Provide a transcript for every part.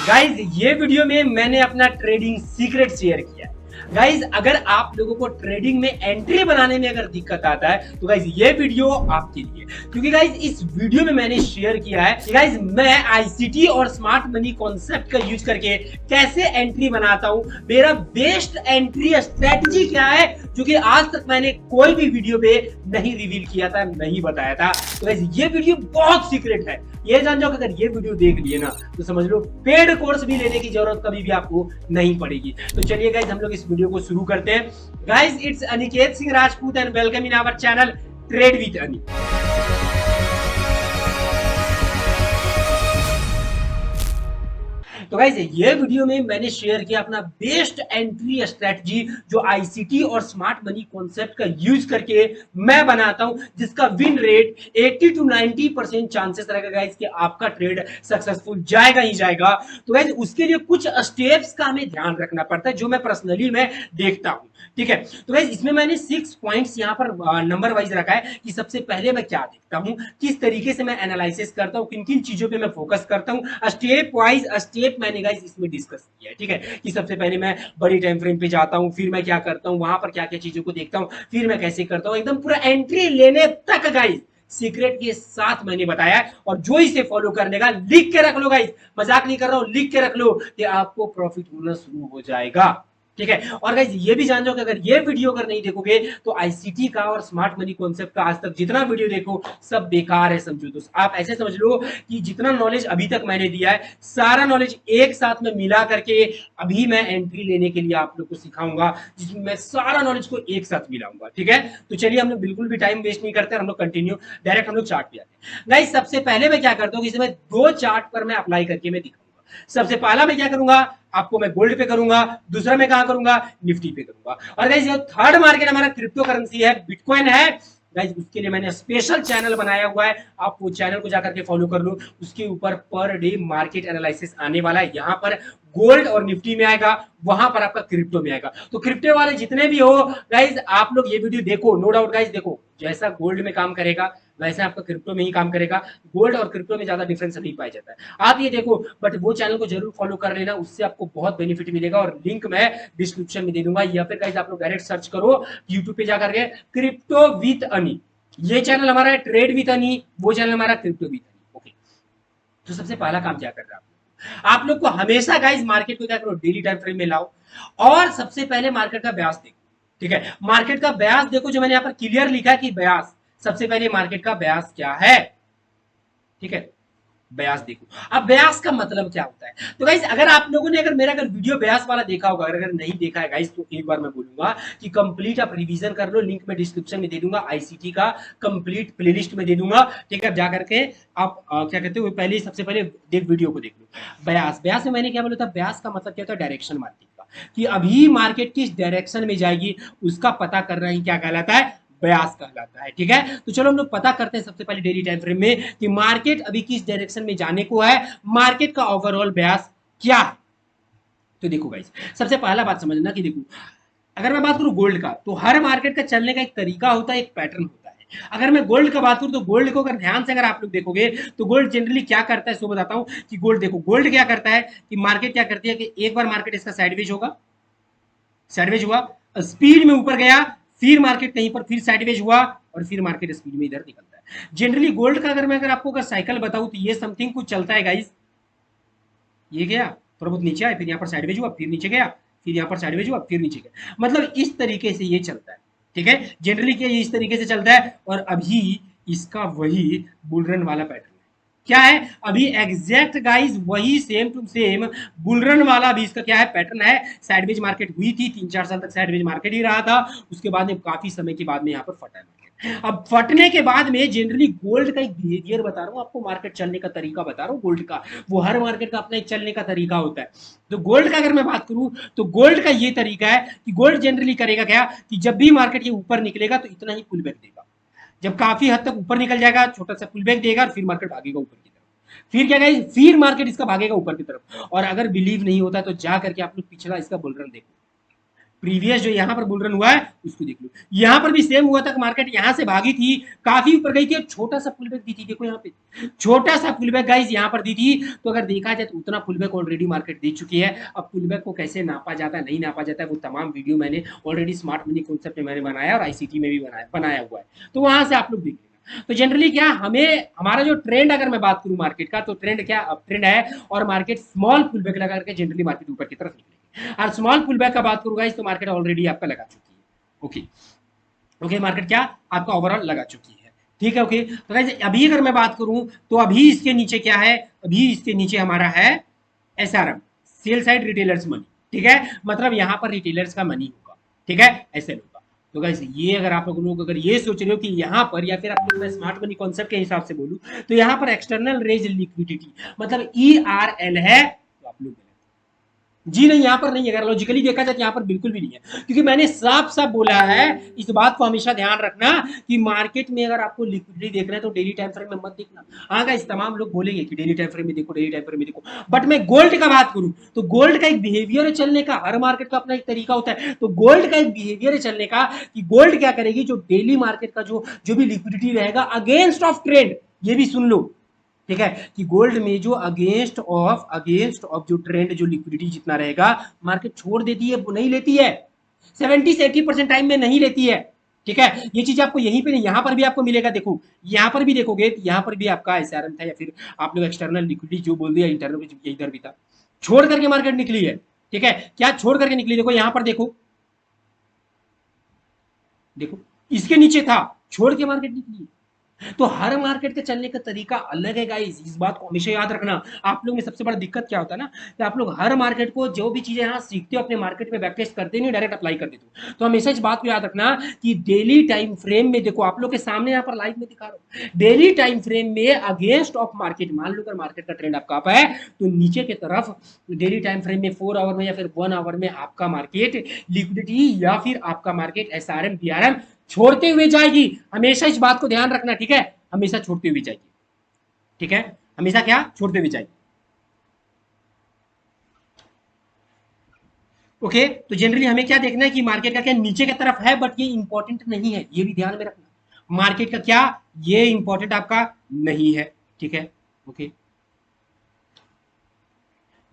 Guys ये video में मैंने अपना ट्रेडिंग सीक्रेट शेयर किया है। गाइज अगर आप लोगों को ट्रेडिंग में एंट्री बनाने में अगर दिक्कत आता है तो गाइज ये वीडियो आपके लिए, क्योंकि गाइज इस वीडियो में मैंने शेयर किया है कि गाइज मैं आईसीटी और स्मार्ट मनी कॉन्सेप्ट का यूज करके कैसे एंट्री बनाता हूं, मेरा बेस्ट एंट्री स्ट्रेटजी क्या है, जो कि आज तक मैंने कोई भी वीडियो पे नहीं रिवील किया था, नहीं बताया था। तो गाइज ये वीडियो बहुत सीक्रेट है। ये जान जाओ कि अगर ये वीडियो देख लिए ना तो समझ लो पेड कोर्स भी लेने की जरूरत कभी भी आपको नहीं पड़ेगी। तो चलिए गाइज हम लोग इस वीडियो को शुरू करते हैं। Guys it's Aniket Singh Rajput and welcome in our channel trade with Ani. तो गाइस ये वीडियो में मैंने शेयर किया अपना बेस्ट एंट्री स्ट्रेटजी, जो आईसीटी और स्मार्ट मनी कॉन्सेप्ट का यूज करके मैं बनाता हूं, जिसका विन रेट 80 to 90% चांसेस रहेगा गाइस कि आपका ट्रेड सक्सेसफुल जाएगा ही जाएगा। तो गाइस उसके लिए कुछ स्टेप्स का हमें ध्यान रखना पड़ता है, जो मैं पर्सनली मैं देखता हूं। ठीक है, तो गाइस इसमें मैंने 6 पॉइंट्स यहां पर नंबर वाइज रखा है कि सबसे पहले मैं क्या देखता हूं, किस तरीके से मैं एनालिसिस करता हूं, किन किन चीजों पे मैं फोकस करता हूं, स्टेप वाइज स्टेप मैंने गाइस इसमें डिस्कस किया है। ठीक है, कि सबसे पहले मैं बड़ी टाइम फ्रेम पे जाता हूं, फिर मैं क्या करता हूं, वहां पर क्या क्या चीजों को देखता हूं, फिर मैं कैसे करता हूं, एकदम पूरा एंट्री लेने तक गाइस सीक्रेट के साथ मैंने बताया है। और जो इसे फॉलो करने का लिख के रख लो गाइस, मजाक नहीं कर रहा हूं, लिख के रख लो कि आपको प्रॉफिट होना शुरू हो जाएगा। ठीक है, और गाइस ये भी जान जाओ कि अगर ये वीडियो अगर नहीं देखोगे तो आईसीटी का और स्मार्ट मनी कॉन्सेप्ट का आज तक जितना वीडियो देखो सब बेकार है। समझो दोस्त, आप ऐसे समझ लो कि जितना नॉलेज अभी तक मैंने दिया है सारा नॉलेज एक साथ में मिला करके अभी मैं एंट्री लेने के लिए आप लोग को सिखाऊंगा, जिसमें मैं सारा नॉलेज को एक साथ मिलाऊंगा। ठीक है, तो चलिए हम लोग बिल्कुल भी टाइम वेस्ट नहीं करते, हम लोग कंटिन्यू डायरेक्ट हम लोग चार्ट पे आते हैं। गाइस सबसे पहले मैं क्या करता हूँ, इसमें 2 चार्ट पर मैं अप्लाई करके मैं दिखाऊंगा। सबसे पहला मैं क्या करूंगा, आपको मैं गोल्ड पे करूंगा, दूसरा मैं कहां करूंगा, निफ्टी पे करूंगा। और गाइस जो थर्ड मार्केट हमारा क्रिप्टो करेंसी है, बिटकॉइन है गाइस, उसके लिए मैंने स्पेशल चैनल बनाया हुआ है, आप वो चैनल को जाकर के फॉलो कर लो। उसके ऊपर पर डे मार्केट एनालिसिस आने वाला है, यहाँ पर गोल्ड और निफ्टी में आएगा, वहां पर आपका क्रिप्टो में आएगा। तो क्रिप्टो वाले जितने भी हो गाइस, आप लोग ये वीडियो देखो, नो डाउट गाइस। देखो जैसा गोल्ड में काम करेगा वैसे आपका क्रिप्टो में ही काम करेगा, गोल्ड और क्रिप्टो में ज्यादा डिफरेंस नहीं पाया जाता है, आप ये देखो। बट वो चैनल को जरूर फॉलो कर लेना, उससे आपको बहुत बेनिफिट मिलेगा, और लिंक मैं डिस्क्रिप्शन में दे दूंगा, या फिर गाइस आप लोग डायरेक्ट सर्च करो यूट्यूब पे जाकर के क्रिप्टो विद अनि। ये चैनल हमारा है ट्रेड विद अनि, वो चैनल हमारा क्रिप्टो विद अनि। ओके, तो सबसे पहला काम क्या कर रहा है आप लोग को, हमेशा गाइस मार्केट को क्या करो, डेली टाइम फ्रेम में लाओ, और सबसे पहले मार्केट का ब्याज देखो। ठीक है, मार्केट का ब्याज देखो, जो मैंने यहाँ पर क्लियर लिखा है कि ब्याज, सबसे पहले मार्केट का ब्याज क्या है। ठीक है, ब्याज देखो। अब ब्याज का मतलब क्या होता है, तो गाइस अगर आप लोगों ने अगर मेरा अगर वीडियो ब्याज वाला देखा होगा, अगर नहीं देखा है गाइस, तो एक बार मैं बोलूंगा कि कंप्लीट आप रिवीजन कर लो, लिंक में डिस्क्रिप्शन में दे दूंगा, आईसीटी का कंप्लीट प्लेलिस्ट में दे दूंगा। ठीक है, जा करके आप क्या कहते हो, पहले सबसे पहले देख वीडियो को देख लो। ब्याज, ब्याज में मैंने क्या बोला था, ब्याज का मतलब क्या होता है, डायरेक्शन मार्केट का, कि अभी मार्केट किस डायरेक्शन में जाएगी उसका पता करना ही क्या कहलाता है, ब्याज कहलाता है। ठीक है, तो चलो हम लोग पता करते हैं सबसे पहले डेली टाइम फ्रेम में कि मार्केट अभी किस डायरेक्शन में जाने को है, मार्केट का ओवरऑल ब्याज क्या है। तो देखो गाइस, सबसे पहला बात समझना कि देखो, अगर मैं बात करूं गोल्ड का, तो हर मार्केट का चलने का एक तरीका होता है, एक पैटर्न होता है। अगर मैं गोल्ड का बात करूं तो गोल्ड को अगर ध्यान से अगर आप लोग देखोगे तो गोल्ड जनरली क्या करता है, सो बताता हूं कि गोल्ड देखो, गोल्ड क्या करता है कि मार्केट क्या करती है कि एक बार मार्केट इसका साइडवेज होगा, साइडवेज हुआ, स्पीड में ऊपर गया, फिर मार्केट कहीं पर फिर साइडवेज हुआ, और फिर मार्केट स्पीड में इधर निकलता है। जनरली गोल्ड का अगर मैं अगर आपको अगर साइकिल बताऊं तो ये समथिंग कुछ चलता है गाइस, ये गया थोड़ा बहुत नीचे आया, फिर यहाँ पर साइडवेज हुआ, फिर नीचे गया, फिर यहाँ पर साइडवेज हुआ, फिर नीचे गया, मतलब इस तरीके से ये चलता है। ठीक है, जनरली क्या ये इस तरीके से चलता है, और अभी इसका वही बुलरन वाला पैटर्न है। क्या है अभी एग्जैक्ट गाइस, वही सेम टू सेम बुलरन वाला भी इसका क्या है, पैटर्न है। साइडवेज मार्केट हुई थी, 3-4 साल तक साइडवेज मार्केट ही रहा था, उसके बाद में काफी समय के बाद में यहाँ पर फटा है। अब फटने के बाद में जनरली गोल्ड का एक बिहेवियर बता रहा हूं आपको, मार्केट चलने का तरीका बता रहा हूं गोल्ड का, वो हर मार्केट का अपना एक चलने का तरीका होता है। तो गोल्ड का अगर मैं बात करूं तो गोल्ड का ये तरीका है कि गोल्ड जनरली करेगा क्या, कि जब भी मार्केट ये ऊपर निकलेगा तो इतना ही पुल बैक देगा, जब काफी हद तक ऊपर निकल जाएगा छोटा सा पुल बैक देगा, और फिर मार्केट भागेगा ऊपर की तरफ, फिर क्या गाइस, फिर मार्केट इसका भागेगा ऊपर की तरफ। और अगर बिलीव नहीं होता तो जा करके आप लोग पिछला इसका बुल रन देखो, प्रीवियस जो यहाँ पर बुल रन हुआ है उसको देख लो, यहाँ पर भी सेम हुआ था, मार्केट यहाँ से भागी थी, काफी ऊपर गई थी और छोटा सा पुल बैक दी थी, देखो यहाँ पे छोटा सा पुल बैक गाइस यहाँ पर दी थी। तो अगर देखा जाए तो उतना पुल बैक ऑलरेडी मार्केट दे चुकी है। अब पुल बैक को कैसे नापा जाता है नहीं नापा जाता है वो तमाम वीडियो मैंने ऑलरेडी स्मार्ट मनी कॉन्सेप्ट में मैंने बनाया और आईसीटी में भी बनाया हुआ है, तो वहां से आप लोग देख लेना। तो जनरली क्या हमें हमारा जो ट्रेंड अगर मैं बात करूं मार्केट का, तो ट्रेंड क्या अब ट्रेंड है और मार्केट स्मॉल पुल बैक लगा करके जनरली मार्केट ऊपर की तरफ निकलेगी। और स्मॉल पुल बैक का बात करूंगा इस तो मार्केट ऑलरेडी आपका लगा चुकी है। ओके ओके, मार्केट क्या आपका ओवरऑल लगा चुकी है, ठीक है। ओके, तो गाइस अभी अगर मैं बात करूं तो अभी इसके नीचे क्या है, अभी इसके नीचे हमारा है SRM, sell side retailers money, ठीक है, मतलब यहां पर रिटेलर्स का मनी होगा, ठीक है, ऐसे होगा। तो गाइस ये अगर आप लोग अगर ये सोच रहे हो कि यहाँ पर या फिर आप लोग मैं स्मार्ट मनी कॉन्सेप्ट के हिसाब से बोलूं तो यहाँ पर एक्सटर्नल रेज लिक्विडिटी मतलब ERL है, तो आप लोग जी नहीं, यहाँ पर नहीं है। अगर लॉजिकली देखा जाए तो यहाँ पर बिल्कुल भी नहीं है, क्योंकि मैंने साफ साफ बोला है, इस बात को हमेशा ध्यान रखना कि मार्केट में अगर आपको लिक्विडिटी देखना है तो डेली टाइम फ्रेम में मत देखना। हाँ गाइस तमाम लोग बोलेंगे कि डेली टाइम फ्रेम में देखो, डेली टाइम फ्रेम में देखो, बट मैं गोल्ड का बात करूं तो गोल्ड का एक बिहेवियर है चलने का, हर मार्केट का अपना एक तरीका होता है, तो गोल्ड का एक बिहेवियर है चलने का कि गोल्ड क्या करेगी, जो डेली मार्केट का जो जो भी लिक्विडिटी रहेगा अगेंस्ट ऑफ ट्रेंड, ये भी सुन लो, ठीक है, कि गोल्ड में जो अगेंस्ट ऑफ जो ट्रेंड जो लिक्विडिटी जितना रहेगा मार्केट छोड़ देती है, वो नहीं लेती है, 70 से 80% टाइम में नहीं लेती है, ठीक है। ये चीज आपको यहीं पे नहीं, यहां पर भी आपको मिलेगा, देखो यहां पर भी देखोगे तो यहां पर भी आपका एसआरएम था या फिर आप लोग एक्सटर्नल लिक्विडिटी जो बोल दिया, इंटरनल इधर भी था, छोड़ करके मार्केट निकली है, ठीक है। क्या छोड़ करके निकली, देखो यहां पर देखो, देखो इसके नीचे था, छोड़ के मार्केट निकली। तो हर मार्केट के चलने का तरीका अलग है गाइस, इस बात को हमेशा याद रखना। आप लोग में सबसे बड़ा दिक्कत क्या होता है ना कि आप लोग हर मार्केट को जो भी चीजें यहाँ सीखते हो अपने मार्केट में बैक टेस्ट करते नहीं, डायरेक्ट अप्लाई कर देते हो। तो हमेशा इस बात को याद रखना कि डेली टाइम फ्रेम में देखो, आप लोग के सामने यहाँ पर लाइव में दिखा रहा हूँ, डेली टाइम फ्रेम में अगेंस्ट ऑफ मार्केट, मान लो अगर मार्केट का ट्रेंड आपका अप है तो नीचे की तरफ डेली टाइम फ्रेम में 4 आवर में या फिर 1 आवर में आपका मार्केट लिक्विडिटी या फिर आपका मार्केट एसआरएम बीआरएम छोड़ते हुए जाएगी। हमेशा इस बात को ध्यान रखना, ठीक है, हमेशा छोड़ते हुए जाएगी, ठीक है, हमेशा क्या छोड़ते हुए जाएगी। ओके, तो जनरली हमें क्या देखना है कि मार्केट का क्या नीचे की तरफ है, बट ये इंपॉर्टेंट नहीं है, ये भी ध्यान में रखना। मार्केट का क्या ये इंपॉर्टेंट आपका नहीं है, ठीक है। ओके,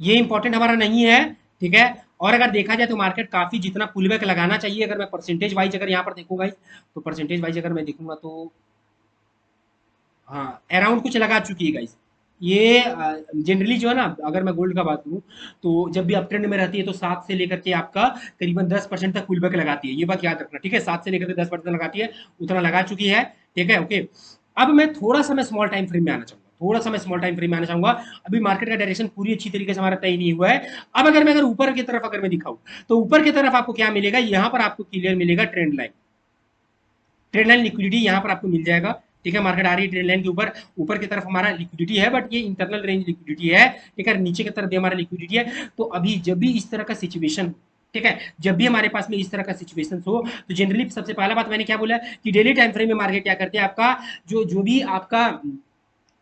ये इंपॉर्टेंट हमारा नहीं है, ठीक है। और अगर देखा जाए तो मार्केट काफी जितना पुल बैक लगाना चाहिए, अगर मैं परसेंटेज वाइज अगर यहाँ पर देखूंगा तो परसेंटेज वाइज अगर मैं देखूंगा तो हाँ अराउंड कुछ लगा चुकी है गाइस। ये जनरली जो है ना, अगर मैं गोल्ड का बात करूं तो जब भी अप ट्रेंड में रहती है तो 7 से लेकर के आपका करीबन 10% तक पुल बैक लगाती है, ये बात याद रखना, ठीक है, 7 से लेकर के 10% लगाती है, उतना लगा चुकी है, ठीक है। ओके, अब मैं थोड़ा सा मैं स्मॉल टाइम फ्रेम में आना चाहूंगा, थोड़ा सा मैं स्मॉल टाइम फ्रेम में आना चाहूंगा। अभी मार्केट का डायरेक्शन पूरी अच्छी तरीके से हमारा तय नहीं हुआ है। अब अगर ऊपर की तरफ अगर मैं दिखाऊं तो ऊपर की तरफ आपको क्या मिलेगा, यहाँ पर आपको क्लियर मिलेगा trend line, trade line liquidity यहाँ पर आपको मिल जाएगा, ठीक है। मार्केट आ रही है ट्रेड लाइन के ऊपर, ऊपर की तरफ हमारा लिक्विडिटी है, बट ये इंटरनल रेंज लिक्विडिटी है, ठीक है, नीचे की तरफ भी हमारा लिक्विडिटी है। तो अभी जब भी इस तरह का सिचुएशन, ठीक है, जब भी हमारे पास में इस तरह का सिचुएशन हो तो जनरली सबसे पहला बात मैंने क्या बोला कि डेली टाइम फ्रेम में मार्केट क्या करते हैं, आपका जो जो भी आपका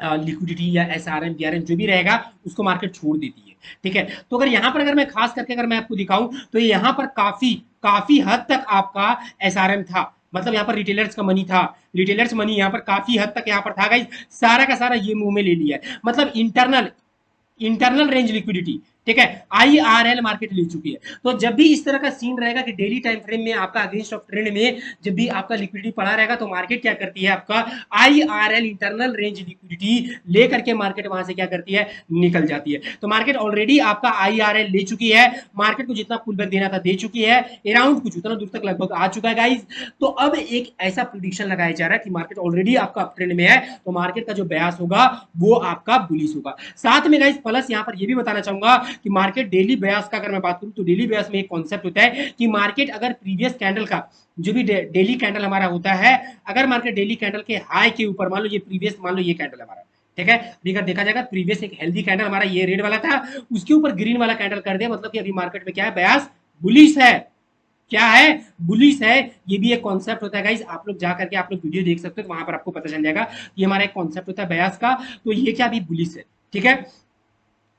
लिक्विडिटी या एसआरएम बीआरएम जो भी रहेगा उसको मार्केट छोड़ देती है, ठीक है। तो अगर यहाँ पर अगर मैं खास करके अगर मैं आपको दिखाऊं तो यहाँ पर काफी काफी हद तक आपका एसआरएम था, मतलब यहाँ पर रिटेलर्स का मनी था, रिटेलर्स मनी यहाँ पर काफी हद तक यहाँ पर था गाइस, सारा का सारा ये मुंह में ले लिया है, मतलब इंटरनल रेंज लिक्विडिटी, ठीक है, आईआरएल मार्केट ले चुकी है। तो जब भी इस तरह का सीन रहेगा कि डेली टाइम फ्रेम में आपका अगेंस्ट ऑफ ट्रेंड में जब भी आपका लिक्विडिटी पड़ा रहेगा तो मार्केट क्या करती है, आपका आईआरएल इंटरनल रेंज लिक्विडिटी लेकर के मार्केट वहां से क्या करती है, निकल जाती है। तो मार्केट ऑलरेडी आपका आईआरएल ले चुकी है, मार्केट को जितना पुल बैक देना था दे चुकी है, अराउंड कुछ उतना दूर तक लगभग आ चुका है गाइज। तो अब एक ऐसा प्रिडिक्शन लगाया जा रहा है कि मार्केट ऑलरेडी आपका अप ट्रेंड में है, तो मार्केट का जो बयास होगा वो आपका बुलिश होगा। साथ में गाइज प्लस यहाँ पर ये भी बताना चाहूंगा कि मार्केट डेली बयास का अगर मैं बात करूं तो डेली बयास में एक कॉन्सेप्ट होता है कि मार्केट अगर प्रीवियस कैंडल का जो भी डेली कैंडल हमारा होता है, अगर मार्केट डेली कैंडल के हाई के ऊपर, मान लो ये प्रीवियस, मान लो ये कैंडल हमारा, ठीक है, अभी अगर देखा जाएगा प्रीवियस एक हेल्दी कैंडल हमारा ये रेड वाला था, उसके ऊपर ग्रीन वाला कैंडल कर दिया, मतलब कि अभी मार्केट में क्या है, बयास बुलिश है, क्या है, बुलिश है। ये भी एक कॉन्सेप्ट होता है गाइस, आप लोग जा करके आप लोग वीडियो देख सकते हो तो वहां पर आपको पता चल जाएगा, ये हमारा एक कॉन्सेप्ट होता है बयास का, तो ये क्या अभी बुलिश है, ठीक है।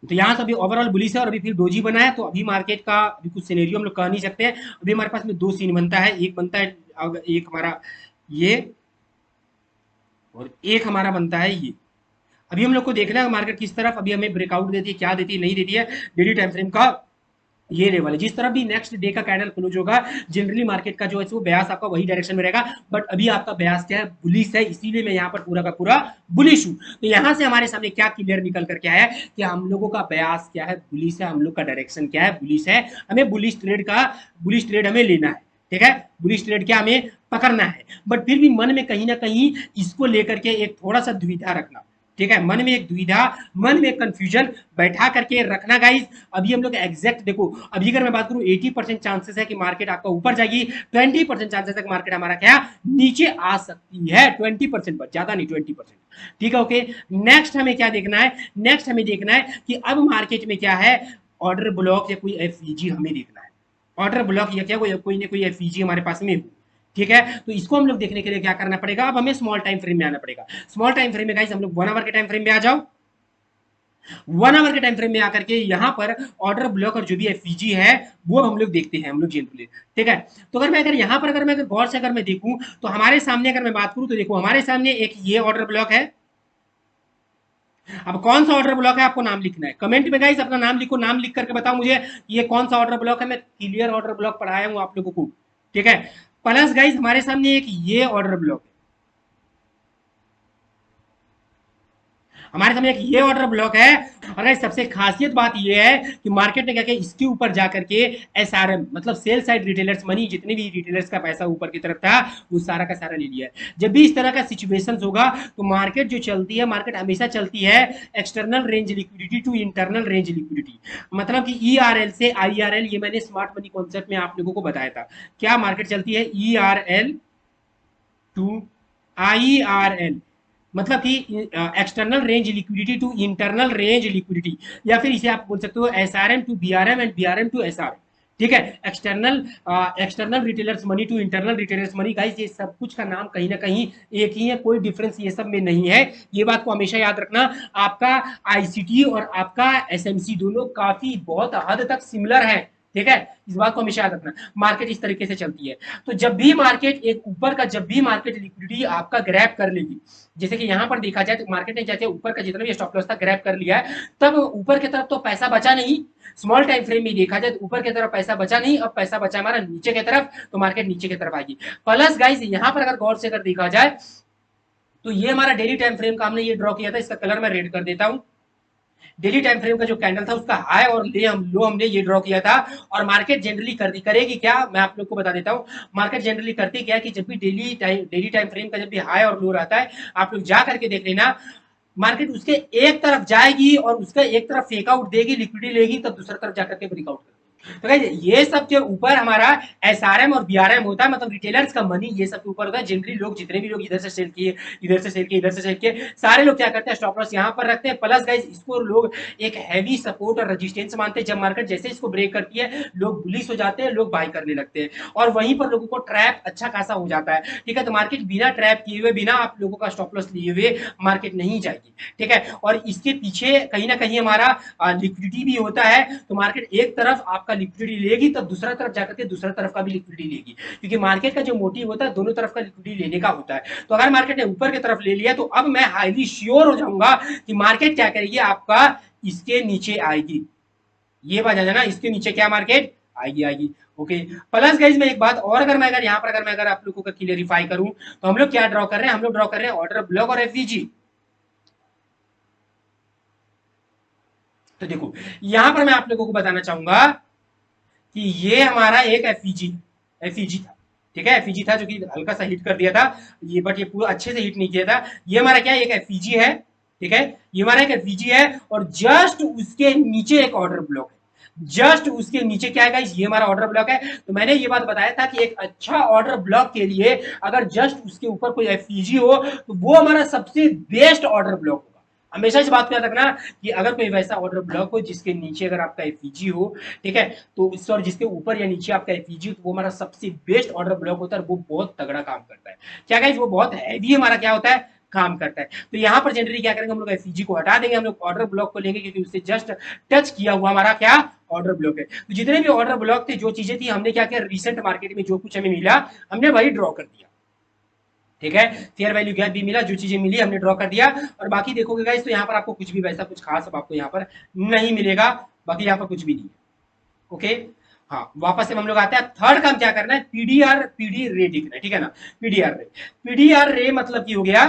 तो यहाँ से अभी ओवरऑल बुलिश है और अभी फिर डोजी बना है, तो अभी मार्केट का अभी कुछ सिनेरियो हम लोग कह नहीं सकते हैं। अभी हमारे पास में दो सीन बनता है, एक बनता है एक हमारा ये, और एक हमारा बनता है ये। अभी हम लोग को देखना है मार्केट किस तरफ अभी हमें ब्रेकआउट देती है, क्या देती है, नहीं देती है। डेली टाइम फ्रेम का ये लेवल है, जिस तरफ भी नेक्स्ट डे का कैंडल क्लोज होगा जनरली मार्केट का जो है वो ब्यास आपका वही डायरेक्शन में रहेगा। बट अभी आपका ब्यास क्या है, बुलिश है, इसीलिए मैं यहाँ पर पूरा का पूरा बुलिश हूँ। तो यहाँ से हमारे सामने क्या क्लियर निकल करके आया है कि हम लोगों का ब्यास क्या है, बुलिश है, हम लोग का डायरेक्शन क्या है, बुलिश है। हमें बुलिश ट्रेड हमें लेना है, ठीक है। बुलिश ट्रेड क्या हमें पकड़ना है, बट फिर भी मन में कहीं ना कहीं इसको लेकर के एक थोड़ा सा दुविधा रखना, ठीक है। मन में एक दुविधा, मन में एक कंफ्यूजन बैठा करके रखना गाइस। अभी हम लोग एग्जैक्ट देखो, अभी अगर मैं बात करूं 80% चांसेस है कि मार्केट आपका ऊपर जाएगी, 20% चांसेस है कि मार्केट हमारा क्या नीचे आ सकती है, 20% पर, ज्यादा नहीं 20%, ठीक है। ओके, नेक्स्ट हमें क्या देखना है, नेक्स्ट हमें देखना है कि अब मार्केट में क्या है, ऑर्डर ब्लॉक या कोई एफईजी हमें देखना है। ऑर्डर ब्लॉक या क्या कोई ना कोई एफईजी हमारे पास में, ठीक है। तो इसको हम लोग देखने के लिए क्या करना पड़ेगा, अब हमें स्मॉल टाइम फ्रेम में आना पड़ेगा। स्मॉल टाइम फ्रेम में गाइस हम लोग 1 आवर के टाइम फ्रेम में आ जाओ। 1 आवर के टाइम फ्रेम में आकर के यहाँ पर ऑर्डर ब्लॉक और जो भी एफईजी है वो हम लोग देखते हैं, हम लोग जनरली, ठीक है। तो अगर यहाँ पर अगर मैं गौर से अगर मैं देखूं तो हमारे सामने अगर मैं बात करूं तो देखो हमारे सामने एक ये ऑर्डर ब्लॉक है। अब कौन सा ऑर्डर ब्लॉक है आपको नाम लिखना है, कमेंट में गाइस अपना नाम लिखो, नाम लिख करके बताओ मुझे ये कौन सा ऑर्डर ब्लॉक है। मैं क्लियर ऑर्डर ब्लॉक पढ़ाया हूं आप लोगों को, ठीक है। प्लस गाइस हमारे सामने एक ये ऑर्डर ब्लॉक है, हमारे सामने एक ये ऑर्डर ब्लॉक है। और सबसे खासियत बात ये है कि मार्केट ने क्या किया, इसके ऊपर जाकर के एसआरएम मतलब सेल साइड रिटेलर्स मनी, जितने भी रिटेलर्स का पैसा ऊपर की तरफ था वो सारा का सारा ले लिया है। जब भी इस तरह का सिचुएशन होगा तो मार्केट जो चलती है, मार्केट हमेशा चलती है external range liquidity to internal range liquidity, मतलब कि ईआरएल से आईआरएल। ये मैंने स्मार्ट मनी कॉन्सेप्ट में आप लोगों को बताया था, क्या मार्केट चलती है ईआरएल टू आईआरएल, मतलब कि external range liquidity to internal range liquidity, या फिर इसे आप बोल सकते हो SRM to BRM and BRM to SRM, ठीक है। External retailers money to internal retailers money, guys ये सब कुछ का नाम कहीं ना कहीं एक ही है, कोई डिफरेंस ये सब में नहीं है। ये बात को हमेशा याद रखना। आपका आईसीटी और आपका एसएमसी दोनों काफी बहुत हद तक सिमिलर है, ठीक है। इस बात को हमेशा याद रखना, मार्केट इस तरीके से चलती है। तो जब भी मार्केट एक ऊपर का, जब भी मार्केट लिक्विडिटी आपका ग्रैब कर लेगी, जैसे कि यहां पर देखा जाए तो मार्केट ने जैसे ऊपर का जितना भी स्टॉप लॉस था ग्रैब कर लिया है, तब ऊपर की तरफ तो पैसा बचा नहीं। स्मॉल टाइम फ्रेम में देखा जाए तो ऊपर की तरफ पैसा बचा नहीं, अब पैसा बचा हमारा नीचे की तरफ, तो मार्केट नीचे की तरफ आएगी। प्लस गाइस यहां पर अगर गौर से अगर देखा जाए तो ये हमारा डेली टाइम फ्रेम का हमने ये ड्रॉ किया था, इसका कलर मैं रेड कर देता हूं। डेली टाइम फ्रेम का जो कैंडल था उसका हाई और लो हमने ये ड्रॉ किया था। और मार्केट जनरली करेगी क्या, मैं आप लोग को बता देता हूं। मार्केट जनरली करती क्या है कि जब भी डेली टाइम फ्रेम का जब भी हाई और लो रहता है, आप लोग जा करके देख लेना, मार्केट उसके एक तरफ जाएगी और उसका एक तरफ फेक आउट देगी, लिक्विडिटी लेगी, तब दूसरी तरफ जाकर के ब्रेकआउट करेगी। तो ये सब के ऊपर हमारा एसआरएम और बीआरएम होता है, मतलब रिटेलर्स का मनी ये सब के ऊपर होता है। जनरली लोग जितने भी लोग इधर से सेल किए, इधर से सेल किए, इधर से सेल किए, सारे लोग क्या करते हैं, स्टॉप लॉस यहाँ पर रखते हैं। प्लस गाइस इसको लोग एक हैवी सपोर्ट और रेजिस्टेंस मानते हैं। जब मार्केट जैसे इसको ब्रेक करती है लोग बुलिश हो जाते हैं, लोग बाय करने लगते हैं, और वहीं पर लोगों को ट्रैप अच्छा खासा हो जाता है, ठीक है। तो मार्केट बिना ट्रैप किए हुए, बिना आप लोगों का स्टॉप लॉस लिए हुए मार्केट नहीं जाएगी, ठीक है। और इसके पीछे कहीं ना कहीं हमारा लिक्विडिटी भी होता है। तो मार्केट एक तरफ आपका लिक्विडिटी लेगी, तब दूसरा तरफ जाकर के दूसरा तरफ का भी लिक्विडिटी लेगी, क्योंकि मार्केट का जो मोटिव होता है दोनों तरफ का लिक्विडिटी लेने का होता है। तो अगर मार्केट ने ऊपर की तरफ ले लिया तो अब मैं हाईली श्योर हो जाऊंगा कि मार्केट क्या करेगी, आपका इसके नीचे आएगी। ये बात है ना, इसके नीचे क्या मार्केट आएगी। ओके, प्लस गाइज मैं एक बात और, अगर यहाँ पर अगर आप लोगों का क्लियरिफाई करूं तो हम लोग क्या ड्रॉ कर रहे हैं, हम लोग ड्रॉ कर रहे हैं ऑर्डर ब्लॉक और एफवीजी। तो देखो यहां पर मैं आप लोगों को बताना चाहूंगा कि ये हमारा एक एफईजी था, ठीक है। एफईजी था जो कि हल्का सा हिट कर दिया था ये, बट ये पूरा अच्छे से हिट नहीं किया था। ये हमारा क्या एक एफईजी है, ठीक है। ये हमारा एक एफईजी है और जस्ट उसके नीचे एक ऑर्डर ब्लॉक है। जस्ट उसके नीचे क्या है, ये हमारा ऑर्डर ब्लॉक है। तो मैंने ये बात बताया था कि एक अच्छा ऑर्डर ब्लॉक के लिए अगर जस्ट उसके ऊपर कोई एफईजी हो तो वो हमारा सबसे बेस्ट ऑर्डर ब्लॉक होगा। हमेशा इस बात को याद रखना कि अगर कोई वैसा ऑर्डर ब्लॉक हो जिसके नीचे अगर आपका एफईजी हो, ठीक है, तो इस और जिसके ऊपर या नीचे आपका एफईजी हो, तो वो हमारा सबसे बेस्ट ऑर्डर ब्लॉक होता है, वो बहुत तगड़ा काम करता है। क्या गाइस, वो बहुत हैवी हमारा क्या होता है, काम करता है। तो यहाँ पर जनरली क्या करेंगे हम लोग एफईजी को हटा देंगे, हम लोग ऑर्डर ब्लॉक को लेंगे क्योंकि उससे जस्ट टच किया हुआ हमारा क्या ऑर्डर ब्लॉक है। तो जितने भी ऑर्डर ब्लॉक थे, जो चीजें थी, हमने क्या किया रिसेंट मार्केट में जो कुछ हमें मिला हमने वही ड्रॉ कर दिया। ठीक है, फेयर वैल्यू गैप भी मिला, जो चीजें मिली हमने ड्रॉ कर दिया। और बाकी देखोगे गाइस तो यहाँ पर आपको कुछ भी वैसा कुछ खास आपको यहाँ पर नहीं मिलेगा, बाकी यहाँ पर कुछ भी नहीं है। ओके, हाँ वापस से हम लोग आते हैं। थर्ड काम क्या करना है, पीडीआर पीडी रे देखना है, ठीक है ना। पीडीआर रे, पीडीआर रे मतलब की हो गया,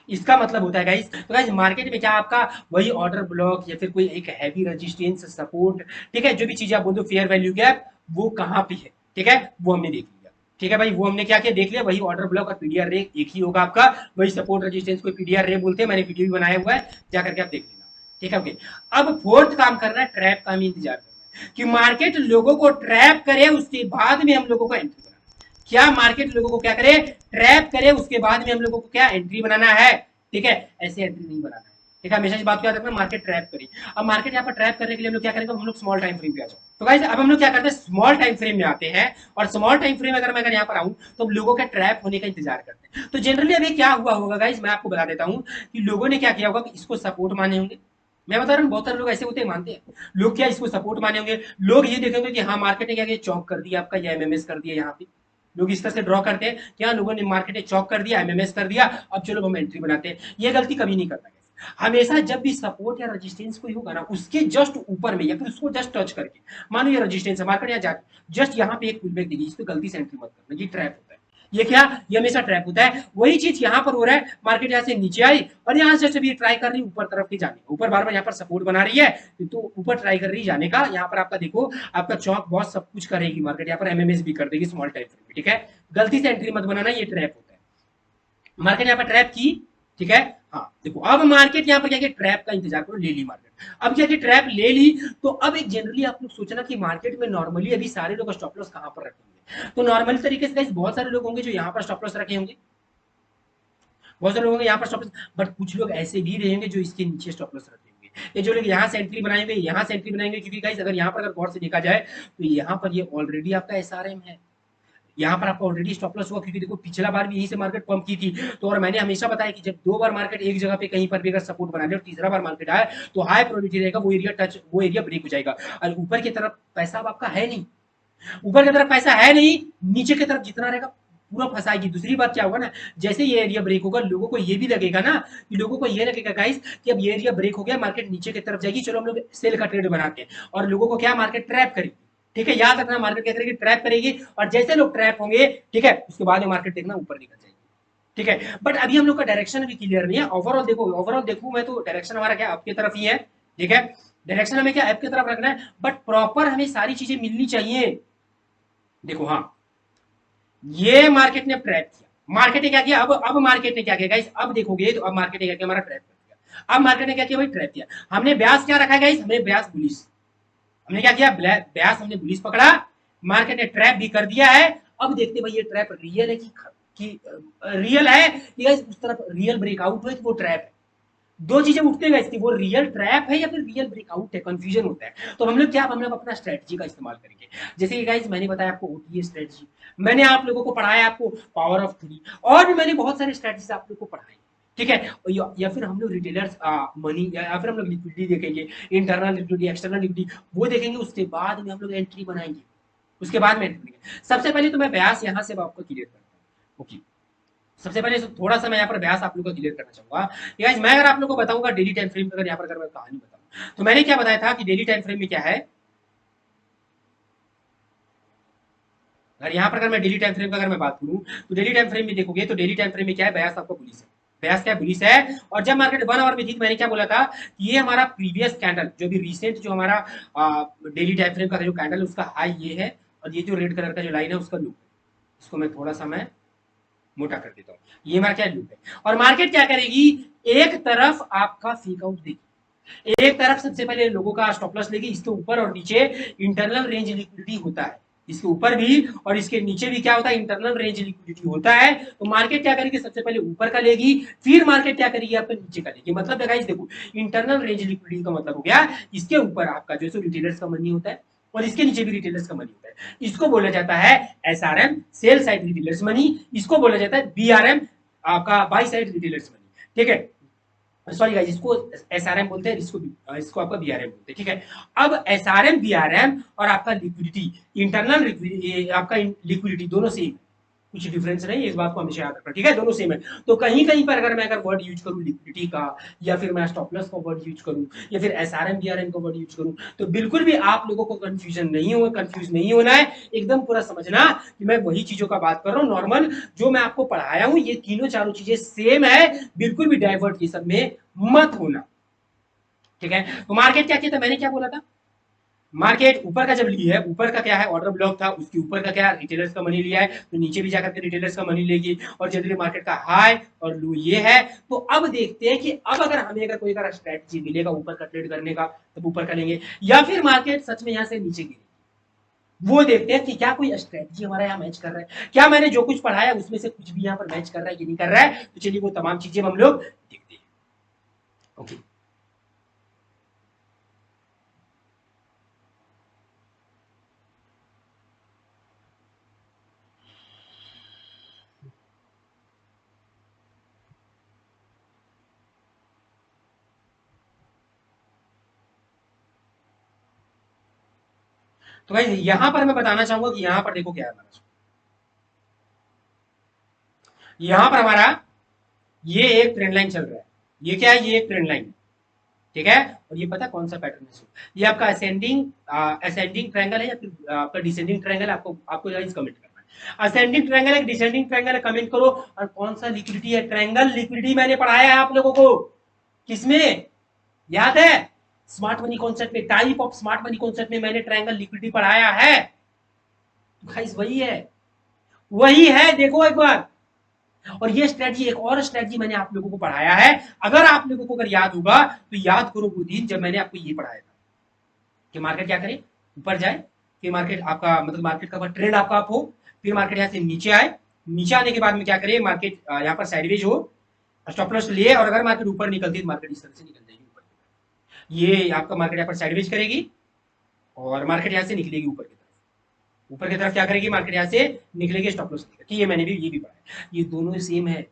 इसका मतलब होता है गाइस, तो गाइस मार्केट में क्या आपका वही ऑर्डर ब्लॉक या फिर कोई एक हैवी रेजिस्टेंस सपोर्ट, ठीक है, जो भी चीजें आप बोल दो फेयर वैल्यू गैप, वो कहाँ पे है, ठीक है, वो हमने देख लिया। ठीक है भाई, वो हमने क्या किया देख लिया, वही ऑर्डर ब्लॉक और पीडीआर रे एक ही होगा आपका, वही सपोर्ट रेजिस्टेंस को पीडीआर रे बोलते हैं, मैंने वीडियो भी बनाया हुआ है, जाकर के आप देख लेना। ठीक है, ओके। अब फोर्थ काम करना है, ट्रैप का हमें इंतजार करना है कि मार्केट लोगों को ट्रैप करे, उसके बाद में हम लोगों को एंट्री, क्या मार्केट लोगों को क्या करे, ट्रैप करे, उसके बाद में हम लोगों को क्या एंट्री बनाना है। ठीक है, ऐसे एंट्री नहीं बनाना है। ठीक है, हमेशा इस बात को याद रखना, मार्केट ट्रैप करी। अब मार्केट यहाँ पर ट्रैप करने के लिए हम लोग क्या करेंगे, हम लोग स्मॉल टाइम फ्रेम पे आ जाओ। तो गाइस अब हम लोग क्या करते हैं, स्मॉल टाइम फ्रेम में आते हैं, और स्मॉल टाइम फ्रेम अगर मैं यहाँ पर आऊं तो लोगों के ट्रैप होने का इंतजार करते हैं। तो जनरली अभी क्या हुआ होगा गाइस, मैं आपको बता देता हूं कि लोगों ने क्या किया होगा कि इसको सपोर्ट माने होंगे। मैं बता रहा हूँ बहुत सारे लोग ऐसे होते हैं, मानते हैं लोग, क्या इसको सपोर्ट माने होंगे। लोग ये देखेंगे कि हाँ मार्केट ने क्या किया, चौक कर दिया आपका, या एमएमएस कर दिया। यहाँ पे लोग इस तरह से ड्रॉ करते हैं, क्या लोगों ने मार्केट ने चौक कर दिया, एमएमएस कर दिया, अब चलो हम एंट्री बनाते हैं। ये गलती कभी नहीं करना है। हमेशा जब भी सपोर्ट या रेजिस्टेंस कोई होगा ना, उसके जस्ट ऊपर में या फिर उसको जस्ट टच करके, मानो ये रेजिस्टेंस है, मार्केट यहाँ जाके जस्ट यहाँ पे एक पुलबैक देगी, इस पे गलती से एंट्री मत करना, ये ट्रैप होता है। ये क्या, ये हमेशा ट्रैप होता है। वही चीज यहाँ पर हो रहा है, मार्केट यहाँ से नीचे आई और यहाँ से भी ट्राई कर रही है ऊपर तरफ की जाने का, ऊपर बार बार यहाँ पर सपोर्ट बना रही है, तो ऊपर ट्राई कर रही है जाने का। यहाँ पर आपका देखो, आपका चौक बहुत सब कुछ करेगी मार्केट, यहाँ पर एमएमएस भी कर देगी स्मॉल टाइम फ्रेम में। ठीक है, गलती से एंट्री मत बनाना, ये ट्रैप होता है। मार्केट यहाँ पर ट्रैप की, ठीक है। हाँ देखो, अब मार्केट यहाँ पर क्या, ट्रैप का इंतजार करो, ले ली मार्केट। अब क्या, ट्रैप ले ली, तो अब एक जनरली आप लोग सोचना कि मार्केट में नॉर्मली अभी सारे लोग स्टॉप लॉस कहां पर रखेंगे। तो नॉर्मल तरीके से बहुत सारे लोग होंगे जो यहाँ पर स्टॉप लॉस रखे होंगे, बहुत सारे लोग होंगे यहाँ पर स्टॉप लॉस, बट कुछ लोग ऐसे भी रहेंगे जो इसके नीचे स्टॉप लॉस रखेंगे। ये जो लोग यहाँ से एंट्री बनाएंगे, यहाँ से एंट्री बनाएंगे, क्योंकि गाइस अगर यहाँ पर अगर गौर से देखा जाए तो यहाँ पर ये ऑलरेडी आपका एसआरएम है, यहाँ पर आपका ऑलरेडी स्टॉप लॉस हुआ, क्योंकि देखो पिछला बार भी यहीं से मार्केट पंप की थी। तो और मैंने हमेशा बताया कि जब दो बार मार्केट एक जगह पे कहीं पर भी अगर सपोर्ट बना ले और तीसरा बार मार्केट आए तो हाई प्रोबेबिलिटी रहेगा वो एरिया टच, वो एरिया ब्रेक हो जाएगा। और ऊपर की तरफ पैसा अब आपका है नहीं, ऊपर की तरफ पैसा है नहीं, नीचे की तरफ जितना रहेगा पूरा फंसाएगी। दूसरी बात क्या होगा ना, जैसे ये एरिया ब्रेक होगा, लोगों को ये भी लगेगा ना, कि लोगों को ये लगेगा गाइस कि अब ये एरिया ब्रेक हो गया, मार्केट नीचे की तरफ जाएगी, चलो हम लोग सेल का ट्रेड बनाते हैं, और लोगों को क्या मार्केट ट्रैप करेगी। ठीक है, याद रखना, मार्केट क्या करेगी, ट्रैप करेगी, और जैसे लोग ट्रैप होंगे, ठीक है, उसके बाद में मार्केट देखना ऊपर निकल जाएगी। ठीक है, बट अभी हम लोग का डायरेक्शन भी क्लियर नहीं है। ओवरऑल देखो, ओवरऑल देखूं मैं तो डायरेक्शन हमारा क्या आपकी तरफ ही है। ठीक है, डायरेक्शन हमें क्या आपकी तरफ रखना है, बट प्रॉपर हमें सारी चीजें मिलनी चाहिए। देखो हाँ, ये मार्केट ने ट्रैप किया, मार्केट ने क्या किया, अब मार्केट ने क्या किया गाइस, अब देखोगे तो अब मार्केट ने क्या किया, हमारा ट्रैप कर दिया। अब मार्केट ने क्या किया भाई, ट्रैप किया। हमने ब्यास क्या रखा है गाइस, हमने ब्यास बुलिश, हमने क्या किया, ब्यास हमने बुलिश पकड़ा, मार्केट ने ट्रैप भी कर दिया है। अब देखते भाई ये ट्रैप रियल है कि रियल है कि गाइस उस तरफ रियल ब्रेकआउट है कि वो ट्रैप है। दो चीजें उठते हैं इसकी, वो रियल ट्रैप है या फिर रियल ब्रेकआउट है, कंफ्यूजन होता है। तो हम लोग क्या, हम लोग अपना स्ट्रेटजी का इस्तेमाल करेंगे। जैसे कि गाइस मैंने बताया आपको ओटीए स्ट्रेटजी, मैंने आप लोगों को पढ़ाया आपको पावर ऑफ 3, और भी मैंने बहुत सारे स्ट्रेटजीज आप लोगों को पढ़ाई। ठीक है, या फिर हम लोग रिटेलर्स मनी, या फिर हम लोग लिक्विडिटी देखेंगे, इंटरनल लिक्विडिटी, एक्सटर्नल लिक्विडिटी, वो देखेंगे, उसके बाद में हम लोग एंट्री बनाएंगे, उसके बाद में एंट्री। सबसे पहले तो मैं ब्यास यहाँ से आपको क्लियर करता हूँ। ओके, सबसे पहले थोड़ा सा मैं यहाँ पर ब्यास आप लोगों को क्लियर करना चाहूंगा। गाइस मैं अगर आप लोगों को बताऊंगा डेली टाइम फ्रेम, अगर यहाँ पर अगर मैं कहानी बताऊं, तो मैंने क्या बताया था कि डेली टाइम फ्रेम में क्या है, अगर यहाँ पर अगर मैं डेली टाइम फ्रेम का अगर मैं बात करूं, तो डेली टाइम फ्रेम में देखोगे तो डेली टाइम फ्रेम में क्या है, ब्यास आपका पुलिस है, ब्यास क्या पुलिस है। और जब मार्केट 1 आवर में थी, मैंने क्या बोला था, ये हमारा प्रीवियस कैंडल, जो भी रिसेंट जो हमारा डेली टाइम फ्रेम का जो कैंडल है उसका हाई ये है, और ये जो रेड कलर का जो लाइन है उसका लूप है। इसको मैं थोड़ा सा मैं मोटा कर देता हूँ, ये हमारा क्या लूप है। और मार्केट क्या करेगी, एक तरफ आपका फेक आउट देगी, एक तरफ सबसे पहले लोगों का स्टॉप लॉस लेगी, इसके ऊपर और नीचे इंटरनल रेंज लिक्विडिटी होता है, इसके ऊपर भी और इसके नीचे भी क्या होता है, इंटरनल रेंज लिक्विडिटी होता है। तो मार्केट क्या करेगी, सबसे पहले ऊपर का लेगी, फिर मार्केट क्या करेगी, आपका नीचे का लेगी। मतलब गाइस देखो, इंटरनल रेंज लिक्विडिटी का मतलब हो गया, इसके ऊपर आपका जो है रिटेलर्स का मनी होता है, और इसके नीचे भी रिटेलर्स का मनी होता है। इसको बोला जाता है SRM, sell side retailers money, इसको बोला जाता है बीआरएम, आपका बाई साइड रिटेलर्स मनी, ठीक है। सॉरी गाइस, इसको एसआरएम बोलते हैं, इसको आपका बीआरएम बोलते हैं, ठीक है। अब एसआरएम बीआरएम और आपका लिक्विडिटी, इंटरनल लिक्विडिटी, आपका लिक्विडिटी दोनों सेम, कुछ डिफरेंस नहीं है, इस बात को हमेशा याद रखना, ठीक है, दोनों सेम है। तो कहीं कहीं पर अगर मैं वर्ड यूज करूं लिक्विडिटी का, या फिर मैं स्टॉप लॉस का वर्ड यूज करूं, या फिर एसआरएम बीआरएम का वर्ड यूज करूं, तो बिल्कुल भी आप लोगों को कंफ्यूजन नहीं हो, कंफ्यूज नहीं होना है, एकदम पूरा समझना कि मैं वही चीजों का बात कर रहा हूं नॉर्मल, जो मैं आपको पढ़ाया हूं, ये तीनों चारों चीजें सेम है, बिल्कुल भी डाइवर्ट ये सब में मत होना, ठीक है। तो मार्केट क्या किया था, मैंने क्या बोला था, मार्केट ऊपर का जब ली है, ऊपर का क्या है, ऑर्डर ब्लॉक था, उसके ऊपर का क्या, रिटेलर्स का मनी लिया है, तो नीचे भी जाकर के रिटेलर्स का मनी लेगी, और जनरली मार्केट का हाई और लो ये है। तो अब देखते हैं कि अब अगर हमें अगर कोई स्ट्रेटजी मिलेगा ऊपर का ट्रेड करने का, तब ऊपर का लेंगे, या फिर मार्केट सच में यहाँ से नीचे गिरेगी, वो देखते हैं कि क्या कोई स्ट्रेटजी हमारा यहाँ मैच कर रहा है, क्या मैंने जो कुछ पढ़ाया उसमें से कुछ भी यहाँ पर मैच कर रहा है कि नहीं कर रहा है। तो चलिए वो तमाम चीजें हम लोग देखते हैं, ओके। तो भाई यहां पर मैं बताना चाहूंगा कि यहां पर देखो क्या है हमारा, यहां पर हमारा ये एक ट्रेंड लाइन चल रहा है, ये क्या है, ये एक ट्रेंड लाइन, ठीक है। और ये पता कौन सा पैटर्न है, ये आपका असेंडिंग असेंडिंग ट्रायंगल है या फिर आपका डिसेंडिंग ट्रायंगल है, आपको आपको गाइस कमेंट करना है, असेंडिंग ट्रायंगल है डिसेंडिंग ट्रायंगल है, कमेंट करो। और कौन सा लिक्विडिटी है, ट्रायंगल लिक्विडिटी मैंने पढ़ाया है आप लोगों को, किसमें याद है, स्मार्ट मनी कॉन्सेप्ट में, type of smart money concept में मैंने ट्रायंगल लिक्विडिटी पढ़ाया है, तो गाइस वही है, वही है, देखो एक बार। और ये स्ट्रेटजी, एक और स्ट्रेटजी मैंने आप लोगों को पढ़ाया है, अगर आप लोगों को अगर याद होगा तो याद करो वो दिन जब मैंने आपको ये पढ़ाया था कि मार्केट क्या करे, ऊपर जाए, फिर मार्केट आपका मतलब मार्केट का ट्रेंड आपका अप हो, फिर मार्केट यहाँ से नीचे आए, नीचे आने के बाद में क्या करे, मार्केट यहाँ पर साइडवेज हो, स्टॉप लॉस लिए, और अगर मार्केट ऊपर निकलती है तो मार्केट इस तरह से निकल जाएगी ऊपर, ये आपका मार्केट यहाँ पर साइडवेज करेगी, और मार्केट यहाँ से निकलेगी ऊपर की तरफ, ऊपर की तरफ क्या करेगी, मार्केट यहाँ से निकलेगी स्टॉप लॉस लेकर, ये मैंने भी ये भी पढ़ा है, ये दोनों सेम है।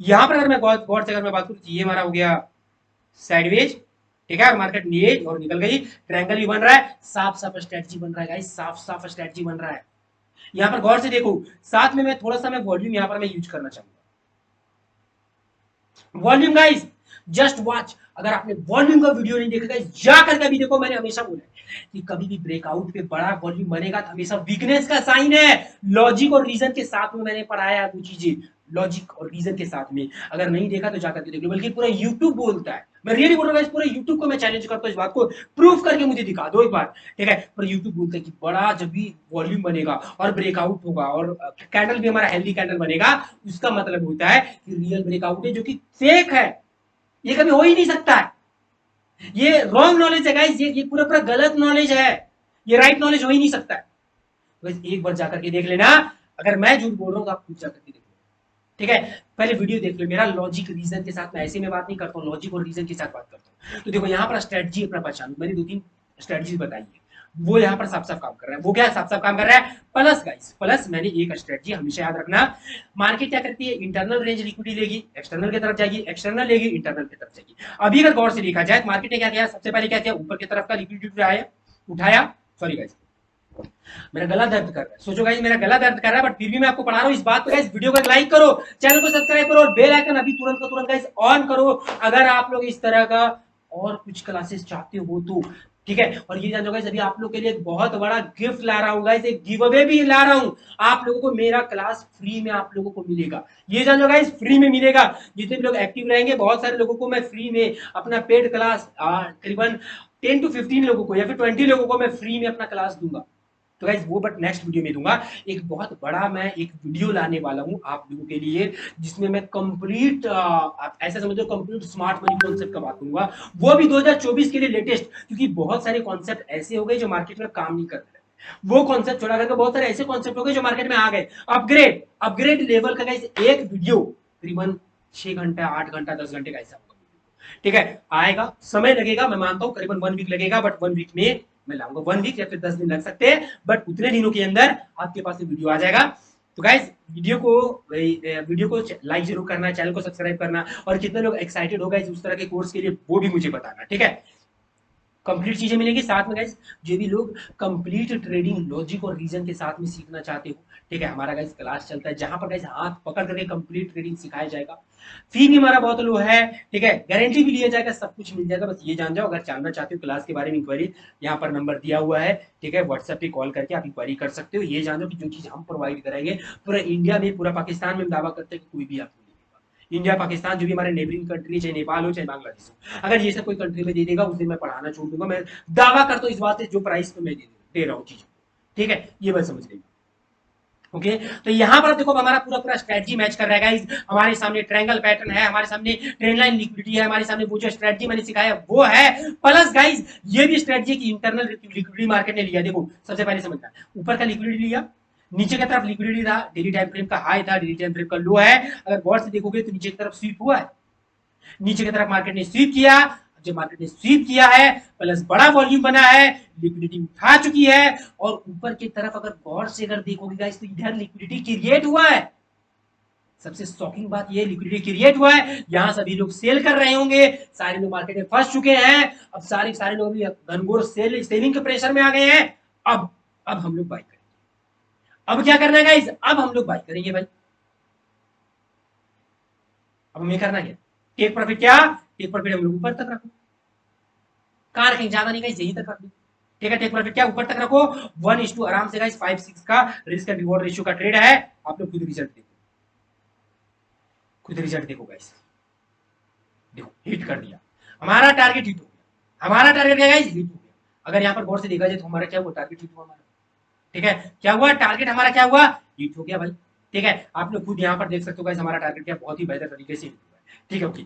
यहाँ पर अगर मैं गौर से अगर मैं बात करूँ तो ये हमारा हो गया साइडवेज, ठीक है, और मार्केट नीचे और निकल गई, ट्रायंगल भी बन रहा है, साफ साफ स्ट्रेटजी बन रहा है गाइस, साफ साफ स्ट्रेटजी बन रहा है। यहाँ पर गौर से देखो, साथ में मैं थोड़ा सा मैं वॉल्यूम यहाँ पर मैं यूज करना चाहूंगा, वॉल्यूम गाइस, जस्ट वॉच, अगर आपने वॉल्यूम का वीडियो नहीं देखा गाइस, जाकर के भी देखो, मैंने हमेशा बोला है कि कभी भी ब्रेकआउट पे बड़ा वॉल्यूम बनेगा तो हमेशा वीकनेस का साइन है, लॉजिक और रीजन के साथ में मैंने पढ़ाया है वो चीजें, लॉजिक और रीजन के साथ में, अगर नहीं देखा तो जाकर के देख लो, बल्कि पूरा यूट्यूब बोलता है, मैं रियली बोल रहा हूँ पूरा यूट्यूब को मैं चैलेंज करता हूँ, इस बात को प्रूफ करके मुझे दिखा दो एक बार, ठीक है। पर यूट्यूब बोलता है कि बड़ा जब भी वॉल्यूम बनेगा और ब्रेकआउट होगा और कैंडल भी हमारा हेल्दी कैंडल बनेगा, उसका मतलब होता है कि रियल ब्रेकआउट है, जो कि फेक है, ये कभी हो ही नहीं सकता है, ये रॉन्ग नॉलेज है गाइस, ये पूरा पूरा गलत नॉलेज है, ये राइट नॉलेज हो ही नहीं सकता है। बस एक बार जाकर के देख लेना, अगर मैं झूठ बोल रहा हूं तो आप खुद जाकर के देख लो, ठीक है। पहले वीडियो देख लो, मेरा लॉजिक रीजन के साथ, मैं ऐसे में बात नहीं करता हूँ, लॉजिक और रीजन के साथ बात करता हूँ। तो देखो यहाँ पर स्ट्रेटजी अपना पहचान, मैंने 2-3 स्ट्रेटजी बताई है, वो यहाँ पर साफ साफ काम कर रहा है, वो क्या साफ साफ काम कर रहा है, प्लस गाइस, प्लस मैंने एक स्ट्रेटजी हमेशा याद रखना, मार्केट क्या करती है, इंटरनल रेंज लिक्विडिटी लेगी, एक्सटर्नल की तरफ जाएगी, एक्सटर्नल लेगी, इंटरनल की तरफ जाएगी। अभी अगर गौर से देखा जाए, मार्केट ने क्या किया, सबसे पहले क्या किया, ऊपर की तरफ का लिक्विडिटी उठाया, सॉरी गाइस मेरा गला दर्द कर रहा है, सोचो गाइस मेरा गला दर्द कर रहा है, बट फिर भी मैं आपको पढ़ा रहा हूँ, इस बात पे गाइस वीडियो को लाइक करो, चैनल को सब्सक्राइब करो, और बेल आइकन अभी तुरंत का तुरंत गाइस ऑन करो, अगर आप लोग इस तरह का और कुछ क्लासेस चाहते हो तो, ठीक है। और ये जानो गाइस, अभी आप लोग के लिए एक बहुत बड़ा गिफ्ट ला रहा हूँ गाइस, एक गिव अवे भी ला रहा हूँ, आप लोगों को मेरा क्लास फ्री में आप लोगों को मिलेगा, ये जानो गाइस फ्री में मिलेगा, जितने भी लोग एक्टिव रहेंगे, बहुत सारे लोगों को मैं फ्री में अपना पेड क्लास करीबन 10 to 15 लोगों को या फिर 20 लोगों को मैं फ्री में अपना क्लास दूंगा, तो गाइस वो बट नेक्स्ट वीडियो में दूंगा। एक बहुत बड़ा मैं एक वीडियो लाने वाला हूं आप लोगों के लिए, जिसमें मैं कंप्लीट आप ऐसा समझो कंप्लीट स्मार्ट मनी कॉन्सेप्ट का बात करूंगा, वो भी 2024 के लिए लेटेस्ट, क्योंकि बहुत सारे कॉन्सेप्ट ऐसे हो गए जो मार्केट में काम नहीं कर रहे, वो कॉन्सेप्ट छोड़ा करके बहुत सारे ऐसे कॉन्सेप्ट हो गए जो मार्केट में आ गए, अपग्रेड अपग्रेड लेवल का गाइस एक वीडियो करीबन 6 घंटा 8 घंटा 10 घंटे का ऐसा होगा, ठीक है। आएगा, समय लगेगा, मैं मानता हूं करीबन 1 वीक लगेगा, बट 1 वीक में मैं लाऊंगा, 1 वीक या फिर 10 दिन लग सकते हैं, बट उतने दिनों के अंदर आपके पास वीडियो आ जाएगा, तो गाइज वीडियो को लाइक जरूर करना, चैनल को सब्सक्राइब करना, और कितने लोग एक्साइटेड हो गए उस तरह के कोर्स के लिए वो भी मुझे बताना, ठीक है। कंप्लीट चीजें मिलेंगी साथ में गाइस। जो भी लोग कंप्लीट ट्रेडिंग लॉजिक और रीजन के साथ में सीखना चाहते हो, ठीक है, हमारा गाइस क्लास चलता है जहां पर गाइस हाथ पकड़ करके कंप्लीट ट्रेडिंग सिखाया जाएगा। फी भी हमारा बहुत लो है, ठीक है, गारंटी भी लिया जाएगा, सब कुछ मिल जाएगा। बस ये जान जाओ, अगर जानना चाहते हो क्लास के बारे में इंक्वायरी, यहाँ पर नंबर दिया हुआ है, ठीक है, व्हाट्सएप पे कॉल करके आप इंक्वायरी कर सकते हो। ये जान जाओ कि जो चीज हम प्रोवाइड कराएंगे पूरा इंडिया में, पूरा पाकिस्तान में हम दावा करते हैं कि कोई भी आपको इंडिया पाकिस्तान जो भी हमारे नेबरिंग कंट्री, चाहे नेपाल हो चाहे बांग्लादेश हो, अगर ये सब कोई कंट्री में दे देगा उस दिन मैं पढ़ाना छोड़ दूंगा। मैं दावा करता हूँ इस बात से, जो प्राइस पे मैं दे रहा हूँ चीजों, ठीक है, ये बात समझ लेंगे। ओके, तो यहां पर देखो हमारा पूरा पूरा स्ट्रेटजी मैच कर रहा है गाइस। हमारे सामने ट्रायंगल पैटर्न है, हमारे सामने ट्रेंड लाइन लिक्विडिटी है, हमारे सामने वो जो स्ट्रेटजी मैंने सिखाया वो है, प्लस गाइस ये भी स्ट्रेटजी की इंटरनल लिक्विडिटी मार्केट ने लिया। देखो सबसे पहले समझना, ऊपर का लिक्विडिटी लिया, नीचे की तरफ लिक्विडिटी था, डेली टाइम फ्रेम का हाई था, डेली टाइम फ्रेम का लो है। अगर गौर से देखोगे तो नीचे की तरफ स्वीप हुआ है, नीचे की तरफ मार्केट ने स्वीप किया। जो मार्केट ने स्वीप किया है प्लस बड़ा वॉल्यूम बना है, लिक्विडिटी उठा चुकी है, और ऊपर की तरफ अगर गौर से अगर देखोगे गाइस तो इधर लिक्विडिटी क्रिएट हुआ है। सबसे शॉकिंग बात ये, लिक्विडिटी क्रिएट हुआ है, यहां सभी लोग सेल कर रहे होंगे, सारे लोग मार्केट में फंस चुके हैं। अब सारे लोग भी घनघोर सेलिंग के प्रेशर में आ गए हैं। अब हम लोग बाई करेंगे। अब क्या करना है गाइस, अब हम लोग बाई करेंगे भाई। अब हमें करना क्या, टेक प्रॉफिट, क्या टेक प्रॉफिट हम लोग ऊपर तक रखो, कहां रखेंगे, ज्यादा नहीं गाइस, यहीं तक रख दो, ठीक है। टेक प्रॉफिट क्या ऊपर तक रखो, 1:2 आराम से गाइस, 5-6 का रिस्क एंड रिवॉर्ड रेशियो का ट्रेड है। आप लोग खुद रिजल्ट देखो, खुद रिजल्ट देखो गाइस। देखो हिट कर दिया, हमारा टारगेट हिट हो गया, हमारा टारगेट क्या गाइस, हिट हो गया। अगर यहाँ पर गौर से देखा जाए तो हमारा क्या हुआ, टारगेट हिट हुआ हमारा, ठीक है, क्या हुआ, टारगेट हमारा क्या हुआ, हिट हो गया भाई, ठीक है। आप लोग खुद यहाँ पर देख सकते हो गाइस, हमारा टारगेट क्या बहुत ही बेहतर तरीके से हिट हुआ है, ठीक है। ओके,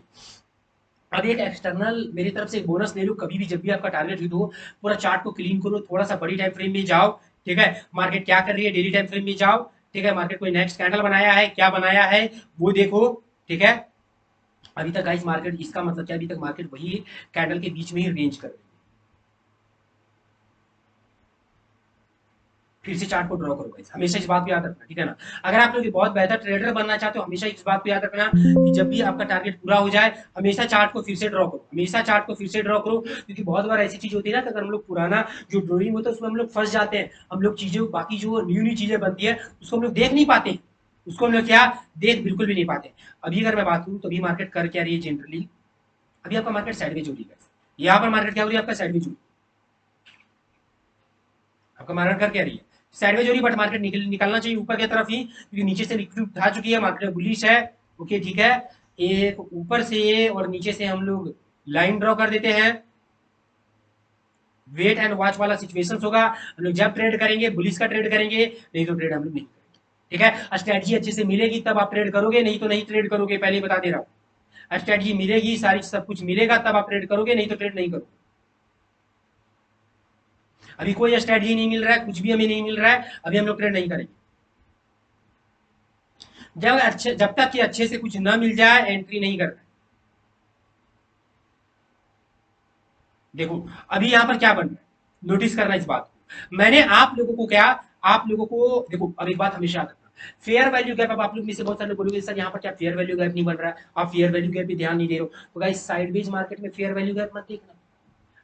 अब एक एक्सटर्नल मेरी तरफ से एक बोनस ले लो, कभी भी जब भी आपका टारगेट हिट हो, पूरा चार्ट को क्लीन करो, थोड़ा सा बड़ी टाइम फ्रेम में जाओ, ठीक है, मार्केट क्या कर रही है, डेली टाइम फ्रेम में जाओ, ठीक है, मार्केट कोई नेक्स्ट कैंडल बनाया है, क्या बनाया है वो देखो, ठीक है। अभी तक गाइस मार्केट, इसका मतलब क्या, अभी तक मार्केट वही कैंडल के बीच में ही रेंज कर रही है। फिर से चार्ट को ड्रॉ करो गाइस, हमेशा इस बात को याद रखना, ठीक है ना। अगर आप लोग बहुत बेहतर ट्रेडर बनना चाहते हो, हमेशा इस बात को याद रखना कि जब भी आपका टारगेट पूरा हो जाए, हमेशा चार्ट को फिर से ड्रॉ करो, हमेशा चार्ट को फिर से ड्रॉ करो। क्योंकि बहुत बार ऐसी चीज होती है ना, अगर हम लोग पुराना जो ड्रॉइंग होता है उसमें हम लोग फंस जाते हैं, हम लोग चीजें बाकी जो न्यू चीजें बनती है उसको हम लोग देख नहीं पाते, उसको हम लोग क्या देख बिल्कुल भी नहीं पाते। अभी अगर मैं बात करूँ तो अभी मार्केट कर क्या रही है जनरली, अभी आपका मार्केट साइडवेज हो रही है, यहाँ पर मार्केट क्या हो रही है, आपका साइडवेज हो रही है, आपका मार्केट कर क्या रही है, साइडवेज हो रही है, बट मार्केट निकलना चाहिए ऊपर की तरफ ही, क्योंकि नीचे से लिक्विड उठा चुकी है, मार्केट बुलिश है। ओके ठीक है, एक ऊपर से और नीचे से हम लोग लाइन ड्रॉ कर देते हैं, वेट एंड वॉच वाला सिचुएशन होगा। हम लोग जब ट्रेड करेंगे बुलिश का ट्रेड करेंगे, नहीं तो ट्रेड हम लोग नहीं करेंगे, ठीक है। स्ट्रेटजी अच्छे से मिलेगी तब आप ट्रेड करोगे, नहीं तो नहीं ट्रेड करोगे, पहले बता दे रहा हूँ। स्ट्रेटजी मिलेगी, सारी सब कुछ मिलेगा तब आप ट्रेड करोगे, नहीं तो ट्रेड नहीं करोगे। अभी कोई स्ट्रेटजी नहीं मिल रहा है, कुछ भी हमें नहीं मिल रहा है, अभी हम लोग ट्रेड नहीं करेंगे। जब तक कि अच्छे से कुछ ना मिल जाए एंट्री नहीं करना। देखो अभी यहाँ पर क्या बन रहा है, नोटिस करना इस बात को। मैंने आप लोगों को क्या, आप लोगों को देखो, अब एक बात हमेशा याद रखना, फेयर वैल्यू गैप। अब आप लोग में से बहुत सारे लोग बोलोगे सर यहाँ पर क्या फेयर वैल्यू गैप नहीं बन रहा है, आप फेयर वैल्यू गैप पे ध्यान नहीं दे रहे हो। तो गाइस साइडवेज मार्केट में फेयर वैल्यू गैप मत देखना,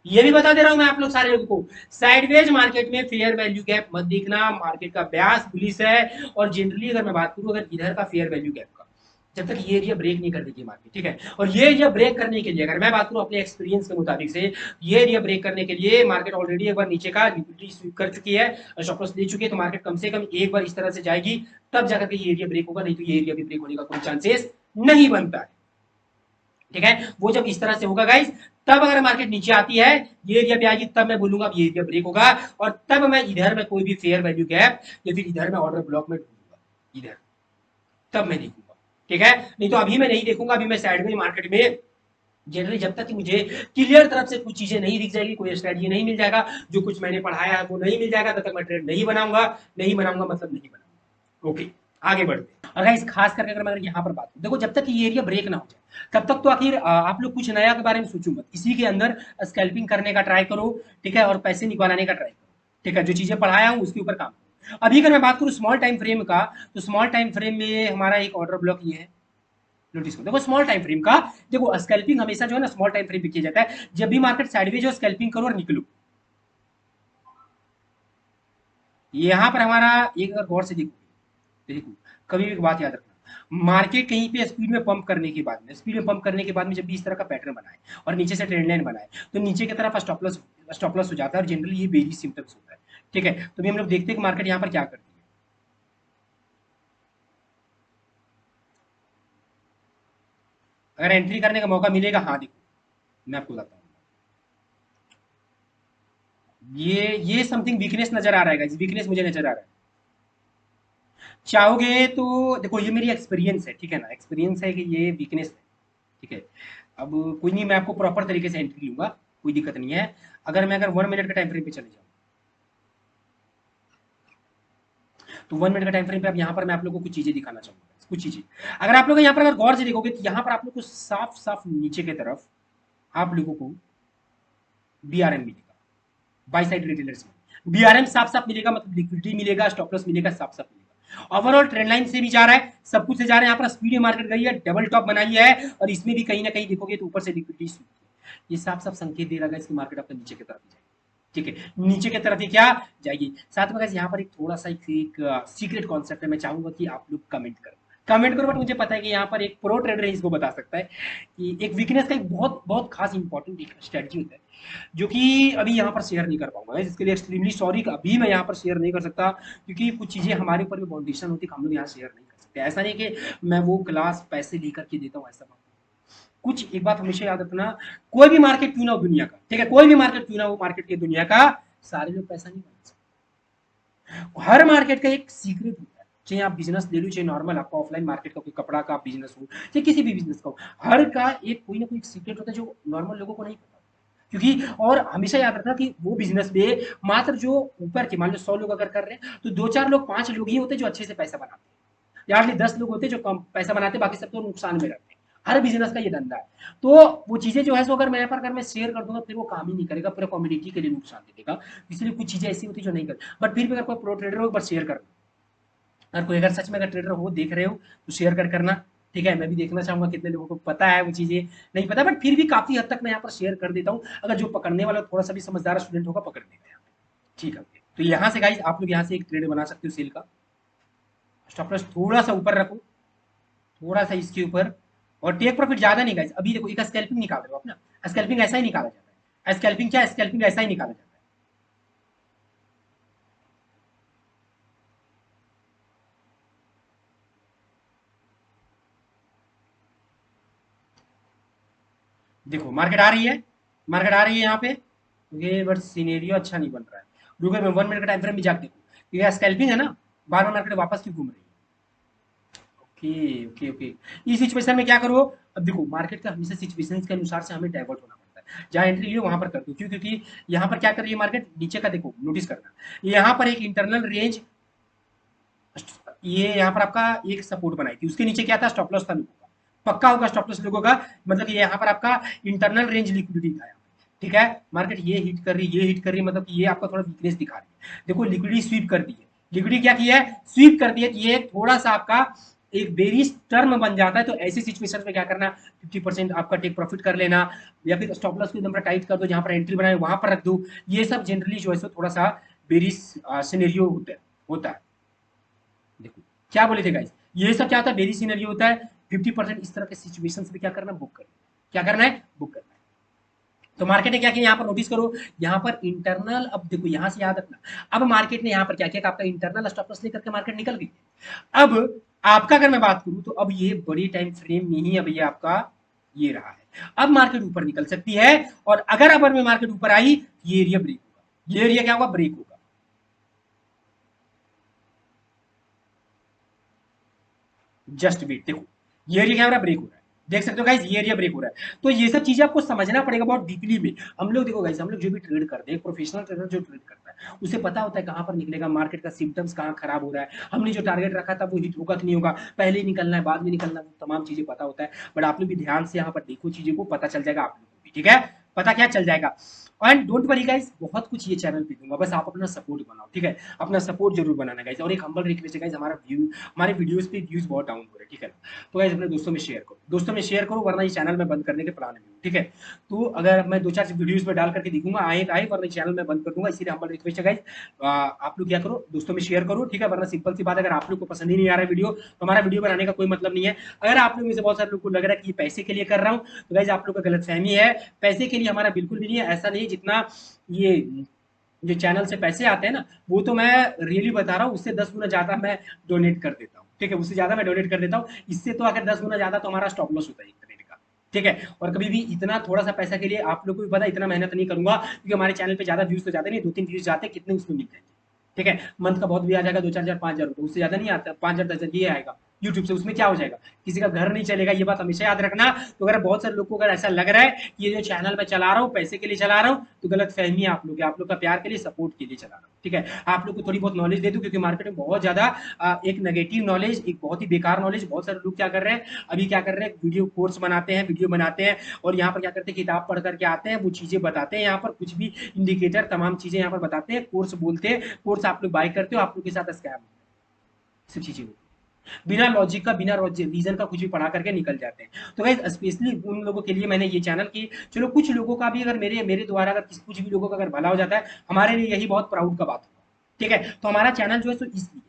ये भी बता दे रहा हूं मैं आप लोग सारे लोगों को, साइडवेज मार्केट में फेयर वैल्यू गैप मत देखना। मार्केट का ब्यास बुलिश है, और जनरली अगर मैं बात करूं अगर इधर का फेयर वैल्यू गैप का, जब तक ये एरिया ब्रेक नहीं कर देगी मार्केट, ठीक है। और ये एरिया ब्रेक करने के लिए अगर मैं बात करूं अपने एक्सपीरियंस के मुताबिक से, ये एरिया ब्रेक करने के लिए मार्केट ऑलरेडी एक बार नीचे का लिक्विडिटी स्वीप कर चुकी है, स्टॉप लॉस ले चुकी है, तो मार्केट कम से कम एक बार इस तरह से जाएगी तब जाकर के ये एरिया ब्रेक होगा, नहीं तो ये एरिया भी ब्रेक होने का कोई चांसेस नहीं बनता है, ठीक है। वो जब इस तरह से होगा गाइस, तब अगर मार्केट नीचे आती है ये एरिया पे आएगी, तब मैं बोलूंगा अब ये एरिया ब्रेक होगा, और तब मैं इधर में कोई भी फेयर वैल्यू गैप या फिर इधर में ऑर्डर ब्लॉक में ढूंढूंगा, इधर तब मैं देखूंगा, ठीक है। नहीं तो अभी मैं नहीं देखूंगा, अभी मैं साइड में मार्केट में जनरली जब तक कि मुझे क्लियर तरफ से कुछ चीजें नहीं दिख जाएगी, कोई स्ट्रेटजी नहीं मिल जाएगा, जो कुछ मैंने पढ़ाया है वो नहीं मिल जाएगा, तब तक मैं ट्रेड नहीं बनाऊंगा। नहीं बनाऊंगा मतलब नहीं बनाऊंगा। ओके आगे बढ़ते हैं। और गाइस खास करके अगर मैं यहाँ पर बात करूं, देखो जब तक ये एरिया ब्रेक ना हो जाए तब तक तो आखिर आप लोग कुछ नया के बारे में सोचो मत, इसी के अंदर स्कैल्पिंग करने का ट्राई करो, ठीक है, और पैसे निकालने का ट्राई करो, ठीक है। जो चीजें पढ़ाया हूं उसके ऊपर काम करो। अभी अगर मैं बात करूं स्मॉल टाइम फ्रेम का, तो स्मॉल टाइम फ्रेम में हमारा एक ऑर्डर ब्लॉक ये है, नोटिस करो। देखो स्मॉल टाइम फ्रेम का, देखो स्कैल्पिंग हमेशा जो है ना स्मॉल टाइम फ्रेम पे किया जाता है। जब भी मार्केट साइडवेज हो स्कैल्पिंग करो और निकलो। यहाँ पर हमारा एक अगर गौर से देखो, देखो कभी भी एक बात याद रखना, मार्केट कहीं पे स्पीड में पंप करने के बाद में, स्पीड में पंप करने के बाद में जब भी इस तरह का पैटर्न बनाए और नीचे से ट्रेंड लाइन बनाए, तो नीचे की तरफ स्टॉप लॉस हो जाता है, और जनरली ये बेरिश सिम्टम्स होता है। ठीक है, तो भी हम लोग देखते हैं कि मार्केट यहाँ पर क्या करती है। अगर एंट्री करने का मौका मिलेगा, हाँ देखो मैं आपको बताता हूँ, ये समथिंग वीकनेस नजर आ रहा है, वीकनेस मुझे नजर आ रहा है। चाहोगे तो देखो, ये मेरी एक्सपीरियंस है, ठीक है ना, एक्सपीरियंस है कि ये वीकनेस है। ठीक है, अब कोई नहीं, मैं आपको प्रॉपर तरीके से एंट्री लूंगा, कोई दिक्कत नहीं है। अगर 1 मिनट का टाइम फ्रेम पे चले जाऊँ, तो 1 मिनट का टाइम फ्रेम पे अब यहाँ पर मैं आप लोगों को कुछ चीजें दिखाना चाहूंगा, कुछ चीजें। अगर आप लोग यहाँ पर अगर गौर से देखोगे, तो यहाँ पर आप लोग को साफ साफ नीचे की तरफ आप लोगों को बीआरएम मिलेगा, बाई साइड रिटेलर्स में बीआरएम साफ साफ मिलेगा, मतलब लिक्विडिटी मिलेगा, स्टॉप लॉस मिलेगा, साफ साफ मिलेगा। ओवरऑल ट्रेंड लाइन से भी जा रहा है, सब कुछ से जा रहा है। यहाँ पर स्पीड मार्केट गई है, डबल टॉप बनाई है, और इसमें भी कहीं ना कहीं देखोगे तो ऊपर से लिक्विडिटी, ये साफ साफ संकेत दे रहा है कि मार्केट आपका नीचे की तरफ जाएगी। ठीक है, नीचे की तरफ ये क्या जाएगी। साथ में यहाँ पर एक थोड़ा सा एक सीक्रेट कॉन्सेप्ट है, मैं चाहूंगा कि आप लोग कमेंट करो, बट मुझे पता है कि यहाँ पर एक प्रो ट्रेडर है, इसको बता सकता है कि एक वीकनेस का एक बहुत बहुत खास इंपॉर्टेंट एक स्ट्रेटजी होता है, जो कि अभी यहाँ पर शेयर नहीं कर पाऊंगा, इसके लिए एक्सट्रीमली सॉरी, अभी मैं यहाँ पर शेयर नहीं कर सकता, क्योंकि कुछ चीजें हमारे ऊपर भी बाउंडेशन होती है, हम लोग यहाँ शेयर नहीं कर सकते। ऐसा नहीं कि मैं वो क्लास पैसे लेकर के देता हूँ, ऐसा बात। कुछ एक बात हमेशा याद रखना, कोई भी मार्केट क्यों ना हो दुनिया का, ठीक है, कोई भी मार्केट क्यों ना हो मार्केट की दुनिया का, सारे लोग पैसा नहीं बना सकते। हर मार्केट का एक सीक्रेट होता है, चाहे आप बिजनेस ले लो, चाहे नॉर्मल आपका ऑफलाइन मार्केट का कोई कपड़ा का बिजनेस हो, चाहे किसी भी बिजनेस का हो, हर का एक कोई ना कोई सीक्रेट होता है जो नॉर्मल लोगों को नहीं पता। क्योंकि और हमेशा याद रखना कि वो बिजनेस में मात्र जो ऊपर के मान लो 100 लोग अगर कर रहे हैं, तो 2 4 लोग 5 लोग ही होते हैं जो अच्छे से पैसा बनाते हैं, यार्डली 10 लोग होते हैं जो कम पैसा बनाते हैं, बाकी सब तो नुकसान में रहते हैं। हर बिजनेस का ये धंधा है। तो वो चीजें जो है सो अगर मैं यहाँ पर अगर मैं शेयर कर दूंगा, फिर वो काम ही नहीं करेगा, पूरा कम्युनिटी के लिए नुकसान दे देगा। इसलिए कुछ चीजें ऐसी होती है जो नहीं कर, बट फिर भी अगर कोई प्रो ट्रेडर हो, बस शेयर कर, अगर कोई अगर सच में अगर ट्रेडर हो देख रहे हो, तो शेयर करना। ठीक है, मैं भी देखना चाहूंगा कितने लोगों को पता है वो चीजें, नहीं पता, बट फिर भी काफी हद तक मैं यहाँ पर शेयर कर देता हूँ। अगर जो पकड़ने वाला थोड़ा सा भी समझदार स्टूडेंट होगा, पकड़ लेगा यहाँ पे। ठीक है, तो यहाँ से गाइज आप लोग यहाँ से एक ट्रेड बना सकते हो सेल का। स्टॉप लॉस थोड़ा सा ऊपर रखो, थोड़ा सा इसके ऊपर, और टेक प्रॉफिट ज्यादा नहीं गाइस। अभी देखो एक स्कैल्पिंग निकाल रहे हो अपना, स्कैल्पिंग ऐसा ही निकाला जाता है, स्कैल्पिंग क्या, स्कैल्पिंग ऐसा ही निकाला जाता है। देखो मार्केट आ रही है, मार्केट आ रही है यहाँ पे, ये बट सिनेरियो अच्छा नहीं बन रहा है। रुको मैं 1 मिनट का टाइम फ्रेम भी जाके देखो, ये स्कैल्पिंग है ना, बार बार मार्केट वापस क्यों घूम रही है। ओके ओके ओके, इस सिचुएशन में क्या करो। अब देखो मार्केट का हमेशा सिचुएशन के अनुसार से हमें डाइवर्ट होना पड़ता है, जहां एंट्री लियो वहां पर कर दो, क्यों, क्योंकि यहाँ पर क्या कर रही है मार्केट, नीचे का देखो नोटिस करना, यहाँ पर एक इंटरनल रेंज, ये यहाँ पर आपका एक सपोर्ट बनाई थी, उसके नीचे क्या था, स्टॉप लॉस था लोगों का, पक्का होगा स्टॉप लॉस लोगों का, मतलब ये यहाँ पर आपका इंटरनल रेंज लिक्विडिटी था। ठीक है, मार्केट ये हिट कर रही है, ये हिट कर रही है, मतलब ये आपका थोड़ा वीकनेस दिखा रही है। देखो लिक्विडिटी स्वीप कर दी है, लिक्विडिटी क्या किया है, स्वीप कर दी है, ये थोड़ा सा आपका एक बेरिश टर्म बन जाता है। तो ऐसी सिचुएशन में क्या करना, 50% आपका टेक प्रॉफिट कर लेना, या फिर स्टॉप लॉस को एकदम टाइट कर दो, जहां पर एंट्री बनाए वहां पर रख दो। ये सब जनरली जो है सो थोड़ा सा बेरिश सिनेरियो होता है। देखो क्या बोले थे गाइस, ये सब क्या होता है, बेरी सिनेरियो होता है। 50% इस तरह के सिचुएशन में क्या करना, बुक करना, क्या करना है, बुक करना है। तो मार्केट ने क्या किया, यहाँ पर नोटिस करो, यहाँ पर इंटरनल, अब देखो यहाँ से याद रखना, अब मार्केट ने यहाँ पर क्या किया, आपका इंटरनल स्टॉप लॉस लेकर के मार्केट निकल गई। अब आपका अगर मैं बात करूं, तो अब ये बड़ी टाइम फ्रेम में ही अब ये आपका ये रहा है, अब मार्केट ऊपर निकल सकती है। और अगर अब में मार्केट ऊपर आई, ये एरिया ब्रेक होगा, ये एरिया क्या होगा, ब्रेक होगा। जस्ट वेट, देखो ये एरिया क्या हो रहा है, ब्रेक हो रहा है, देख सकते हो गाइस, ये एरिया ब्रेक हो रहा है। तो ये सब चीजें आपको समझना पड़ेगा बहुत डीपली में। हम लोग देखो गाइस, हम लोग जो भी ट्रेड करते हैं, प्रोफेशनल ट्रेडर जो ट्रेड करता है, उसे पता होता है कहां पर निकलेगा, मार्केट का सिम्टम्स कहां खराब हो रहा है, हमने जो टारगेट रखा था वो हिट होगा कि नहीं होगा, पहले ही निकलना है बाद में निकलना है, वो तमाम चीजें पता होता है। बट आप लोग भी ध्यान से यहाँ पर देखो, चीजों को पता चल जाएगा आप लोगों को भी, ठीक है, पता क्या चल जाएगा। एंड डोंट वरी गाइस, बहुत कुछ ये चैनल पे दूंगा, बस आप अपना सपोर्ट बनाओ, ठीक है, अपना सपोर्ट जरूर बनाना गाइस। और एक हम्बल रिक्वेस्ट है गाइस, हमारे वीडियोस पे व्यूज बहुत डाउन हो रहे हैं, ठीक है ना, तो गाइस अपने दोस्तों में शेयर करो, दोस्तों में शेयर करो, वरना ये चैनल में बंद करने के प्लान में हूँ, ठीक है। तो अगर मैं 2-4 वीडियोस में डाल करके दिखूंगा आए तो आए, वरना चैनल में बंद कर दूंगा, इसीलिए हम्बल रिक्वेस्ट है गाइस, आप लोग क्या करो, दोस्तों में शेयर करो, ठीक है, वरना सिंपल सी बात, अगर आप लोग को पसंद ही नहीं आ रहा है वीडियो, तो हमारा वीडियो बनाने का कोई मतलब नहीं है। अगर आप लोग में से बहुत सारे लोग को लग रहा है कि पैसे के लिए कर रहा हूँ, तो गाइस आप लोग का गलतफहमी है, पैसे के लिए हमारा बिल्कुल भी नहीं है, ऐसा नहीं, जितना ये जो चैनल से पैसे आते हैं ना, वो तो मैं रियली बता रहा हूँ, उससे 10 गुना ज्यादा मैं डोनेट कर देता हूँ, ठीक है, उससे ज्यादा मैं डोनेट कर देता हूँ, इससे तो अगर 10 गुना ज्यादा तो हमारा स्टॉप लॉस होता है इंटरनेट का, ठीक है। और कभी भी इतना थोड़ा सा पैसा के लिए, आप लोग को भी पता है, इतना मेहनत नहीं करूंगा, क्योंकि हमारे चैनल पे ज्यादा व्यूज तो जाते नहीं, 2-3 व्यूज जाते, कितने उसमें मिल जाएंगे, ठीक है, मंथ का बहुत भी आ जाएगा, 2-4 हजार 5 हजार रुपये, उससे ज्यादा नहीं आता, 5 हजार 10 हजार ये आएगा यूट्यूब से, उसमें क्या हो जाएगा, किसी का घर नहीं चलेगा, ये बात हमेशा याद रखना। तो अगर बहुत सारे लोग को अगर ऐसा लग रहा है कि ये जो चैनल मैं चला रहा हूँ पैसे के लिए चला रहा हूँ, तो गलत फहमी है आप लोग का प्यार के लिए, सपोर्ट के लिए चला रहा हूँ, ठीक है। आप लोग को थोड़ी बहुत नॉलेज दे दूं, क्योंकि मार्केट में बहुत ज्यादा एक नेगेटिव नॉलेज, एक बहुत ही बेकार नॉलेज, बहुत सारे लोग क्या कर रहे हैं, अभी क्या कर रहे हैं, वीडियो कोर्स बनाते हैं, वीडियो बनाते हैं, और यहाँ पर क्या करते हैं, किताब पढ़ करके आते हैं, वो चीजें बताते हैं, यहाँ पर कुछ भी इंडिकेटर तमाम चीजें यहाँ पर बताते हैं, कोर्स बोलते हैं, कोर्स आप लोग बाय करते हो, आप लोग के साथ स्कैम, सब चीजें होती हैं। बिना लॉजिक का, बिना रीजन का कुछ भी पढ़ा करके निकल जाते हैं। तो गाइस स्पेशली उन लोगों के लिए मैंने ये चैनल की, चलो कुछ लोगों का भी अगर मेरे मेरे द्वारा अगर कुछ भी लोगों का अगर भला हो जाता है, हमारे लिए यही बहुत प्राउड का बात होगा, ठीक है। तो हमारा चैनल जो है सो इसलिए